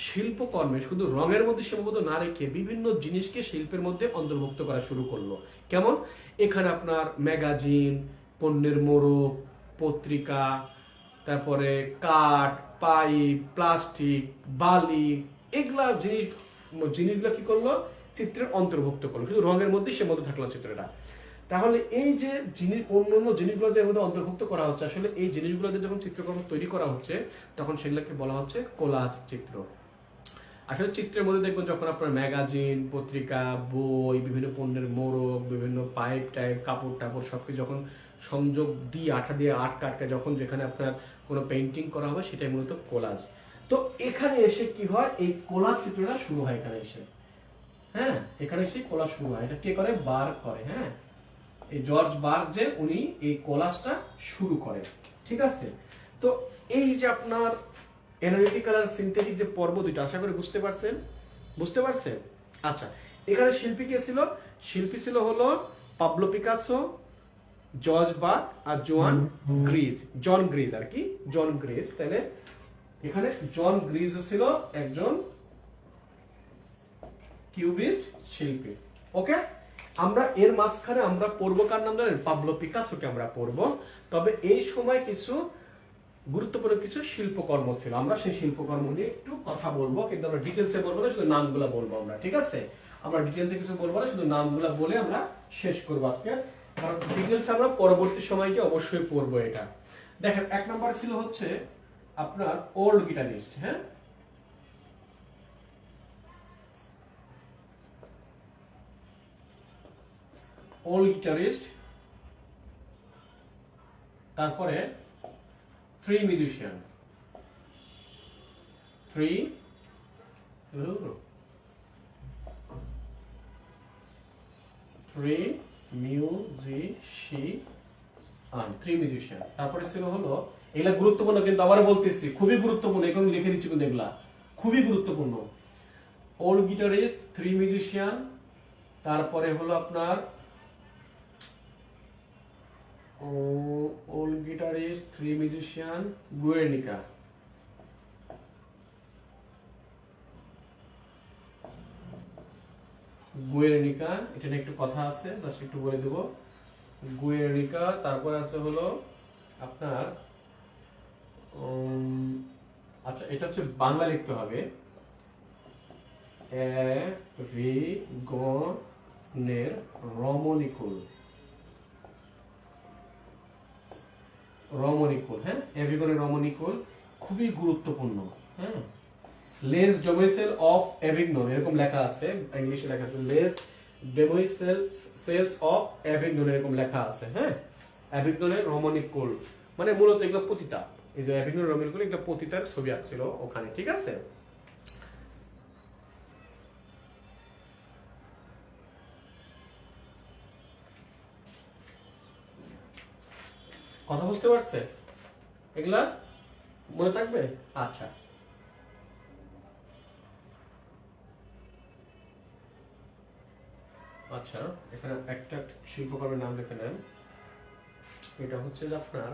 শিল্পকর্মে শুধু রঙের মধ্যে সীমাবদ্ধ না রেখে বিভিন্ন জিনিসকে শিল্পের মধ্যে অন্তর্ভুক্ত করা শুরু করলো। কেমন? এখানে আপনার ম্যাগাজিন, পণ্যের মোড়ক, পত্রিকা, তারপরে কাঠ, পাইপ, প্লাস্টিক, বালি, এগুলা জিনিসগুলো কি করলো, চিত্রের অন্তর্ভুক্ত করলো, শুধু রঙের মধ্যে সে মধ্যে থাকলো চিত্রটা। তাহলে এই যে অন্যান্য জিনিসগুলো যে মধ্যে অন্তর্ভুক্ত করা হচ্ছে, আসলে এই জিনিসগুলোতে যখন চিত্রকর্ম তৈরি করা হচ্ছে, তখন সেগুলোকে বলা হচ্ছে কোলাজ চিত্র। আসলে চিত্রের মধ্যে দেখবেন যখন আপনার ম্যাগাজিন, পত্রিকা, বই, বিভিন্ন পণ্যের মোড়ক, বিভিন্ন পাইপ টাইপ, কাপড় টাপড় সবকিছু যখন সংযোগ দিয়ে আঠা দিয়ে আটকা যখন যেখানে আপনার কোনো পেন্টিং করা হবে, সেটাই মূলত কোলাজ। তো এখানে এসে কি হয়, এই কোলাজ চিত্রটা শুরু হয় এখানে এসে। হ্যাঁ, এখানে এসে কোলাজ শুরু হয়। এটা কে করে? বার করে। হ্যাঁ, এই জর্জ বার্গ যে উনি এই কোলাজটা শুরু করে, ঠিক আছে। তো এই যে আপনার অ্যানালিটিক্যাল আর সিনথেটিক যে পর্ব দুইটা, আশা করি বুঝতে পারছেন? আচ্ছা, এখানে শিল্পী কে ছিল? শিল্পী ছিল হলো পাবলো পিকাসো, জর্জ বার্গ আর জন গ্রিজ আর কি, জন গ্রিজ। তাহলে এখানে জন গ্রিজ ছিল একজন কিউবিস্ট শিল্পী। ওকে, আমরা এর মাঝখানে আমরা পড়বো কার নাম জানেন? পাবলো পিকাসোকে আমরা পড়বো। তবে এই সময় কিছু গুরুত্বপূর্ণ কিছু শিল্পকর্ম ছিল, আমরা সেই শিল্পকর্ম নিয়ে একটু কথা বলবো, কিন্তু আমরা ডিটেলসে বলবো না, শুধু নামগুলো বলবো আমরা, ঠিক আছে। আমরা ডিটেলসে কিছু বলবো না, শুধু নামগুলো বলে আমরা শেষ করবো আজকে, কারণ ডিটেলস আমরা পরবর্তী সময়কে অবশ্যই পড়বো। এটা দেখেন, 1 নাম্বার ছিল হচ্ছে আপনার ওল্ড গিটারিস্ট। হ্যাঁ, ওল্ড গিটারিস্ট, তারপরে ফ্রি মিউজিশিয়ান, ফ্রি মিউজিশিয়ান। তারপরে ছিল হলো, এগুলা গুরুত্বপূর্ণ কিন্তু আবার বলতেছি, খুবই গুরুত্বপূর্ণ, এখানে লিখে দিচ্ছি কিন্তু এগুলা খুবই গুরুত্বপূর্ণ। ওল্ড গিটারিস্ট, থ্রি মিউজিশিয়ান, তারপরে হলো আপনার old guitarist, three musician, Guernica. Guernica, এটা নিয়ে একটু কথা আছে, জাস্ট একটু বলে দেব। গুয়ের্নিকা, তারপর আছে হলো আপনার আচ্ছা এটা হচ্ছে বাংলা লিখতে হবে, এভিগনের রমণীকুল। রমণীকুল, হ্যাঁ, এভিগনের রমণীকুল খুবই গুরুত্বপূর্ণ। হ্যাঁ, লেস ডোমিসাইল অফ এভিগনন, এরকম লেখা আছে, ইংলিশে লেখা আছে লেস ডোমিসাইলস অফ এভিগনন, এরকম লেখা আছে। হ্যাঁ, এভিগননের রমণীকুল মানে মূলত এগুলো পতিতা, এই যে এভিগননের রমণীকুল একটা পতিতার ছবি আঁকছিল ওখানে, ঠিক আছে। কথা বুঝতে পারছে? এগুলা মনে থাকবে? আচ্ছা, আচ্ছা এখানে একটা শিল্পকর্মের নাম লিখে নেন। এটা হচ্ছে যে আপনার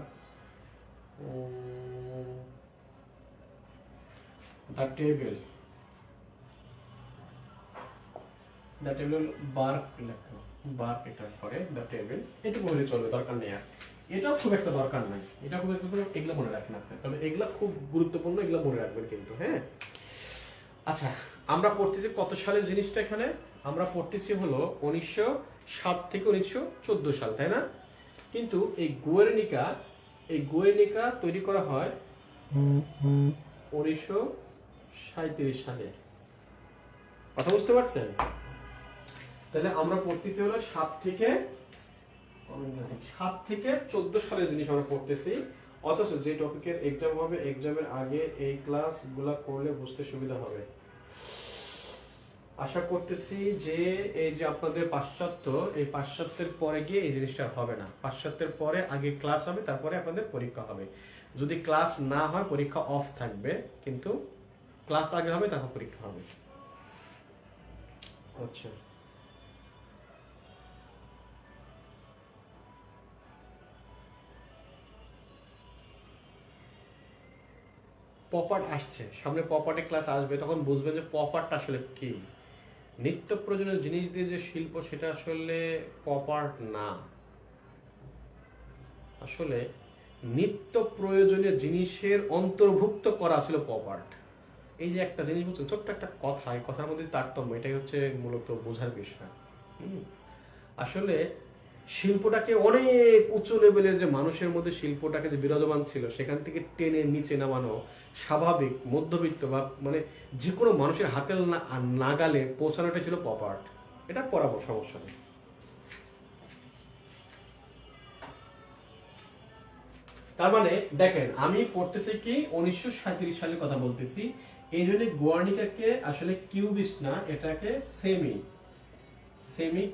the table, the table bark লেখা, বার্ক এটা করে দ্য টেবিল, এটুকু হলে চলবে, দরকার নেই আর। এটাও খুব একটা দরকার নাই, এটা খুব একটা, এগুলো মনে রাখেন আপনি, তবে এগুলা খুব গুরুত্বপূর্ণ, এগুলো মনে রাখবেন কিন্তু। হ্যাঁ, আচ্ছা আমরা পড়তেছি কত সালের জিনিসটা, এখানে আমরা পড়তেছি হলো 1907 থেকে 1914 সাল, তাই না? কিন্তু এই গুয়ের্নিকা তৈরি করা হয় 1937 সালে। কথা বুঝতে পারছেন? তাহলে আমরা পড়তেছি হলো 7 থেকে 14 সালের জিনিস আমরা পড়তেছি, অথচ যে টপিকের এক্সাম হবে এক্সামের আগে এই ক্লাসগুলা করলে বুঝতে সুবিধা হবে। আশা করতেছি যে এই যে আপনাদের পাশ্চাত্য, এই পাশ্চাত্যের পরে গিয়ে এই জিনিসটা হবে না, পাশ্চাত্যের পরে আগে ক্লাস হবে, তারপরে আপনাদের পরীক্ষা হবে। যদি ক্লাস না হয় পরীক্ষা অফ থাকবে, কিন্তু ক্লাস আগে হবে তারপর পরীক্ষা হবে। আচ্ছা, পপার্ট আসছে সামনে, পপার্টের ক্লাস আসবে, তখন বুঝবেন যে পপার্টটা আসলে কি। নিত্য প্রয়োজনীয় জিনিস দিয়ে যে শিল্প, সেটা আসলে পপার্ট না। আসলে নিত্য প্রয়োজনীয় জিনিসের অন্তর্ভুক্ত করা ছিল পপার্ট। এই যে একটা জিনিস বলছেন, ছোট্ট একটা কথা, এই কথার মধ্যে তারতম্য, এটাই হচ্ছে মূলত বোঝার বিষয়। আসলে শিল্পটাকে অনেক উঁচু লেভেলের, যে মানুষের মধ্যে শিল্পটাকে যে বিরাজমান ছিল, সেখান থেকে টেনে নিচে নামানো স্বাভাবিক মধ্যবিত্ত বা মানে যে কোনো মানুষের হাতের নাগালে পৌঁছানোটা ছিল পপার্ট। এটা পড়াবো, সমস্যা নেই। তার মানে দেখেন, আমি পড়তেছি কি 1937 সালের কথা বলতেছি, এই জন্য গুয়ার্নিকাকে আসলে কিউবিস্ট না, এটাকে সেমি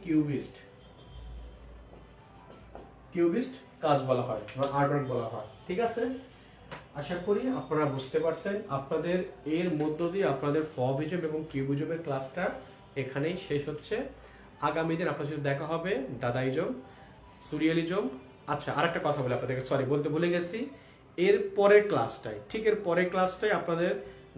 কিউবিস্ট কাজ বলা হয় বা আর্টওয়ার্ক বলা হয়, ঠিক আছে। আশা করি আপনারা বুঝতে পারছেন। আপনাদের এর মধ্য দিয়ে আপনাদের ফভিজম এবং কিউবিজমের ক্লাসটা এখানেই শেষ হচ্ছে। আগামী দিন আপনার সাথে দেখা হবে দাদাইজম, সুরিয়ালিজম। আচ্ছা, আরেকটা কথা বলে আপনাদেরকে, সরি বলতে ভুলে গেছি, এর পরের ক্লাসটাই আপনাদের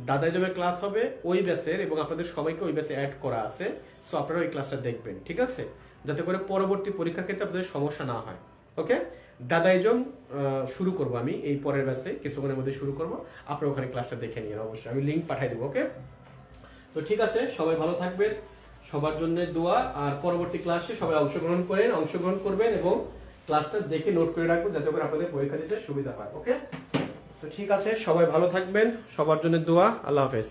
দাদাইজমের ক্লাস হবে ওই ব্যাচের, এবং আপনাদের সবাইকে ওই ব্যাচে অ্যাড করা আছে। সো আপনারা ওই ক্লাসটা দেখবেন, ঠিক আছে, যাতে করে পরবর্তী পরীক্ষার ক্ষেত্রে আপনাদের সমস্যা না হয়। ওকে, দাদাইজম শুরু করব আমি এই পরের ব্যাচে, কিছুক্ষণের মধ্যে শুরু করব। আপনারা ওখানে ক্লাসটা দেখে নিন, অবশ্যই আমি লিঙ্ক পাঠিয়ে দেবো। ওকে, তো ঠিক আছে, সবাই ভালো থাকবেন, সবার জন্য দোয়া। আর পরবর্তী ক্লাসে সবাই অংশগ্রহণ করবেন এবং ক্লাসটা দেখে নোট করে রাখবেন, যাতে করে আপনাদের পরীক্ষা দিতে সুবিধা হয়। ওকে, তো ঠিক আছে, সবাই ভালো থাকবেন, সবার জন্য দোয়া। আল্লাহ হাফেজ।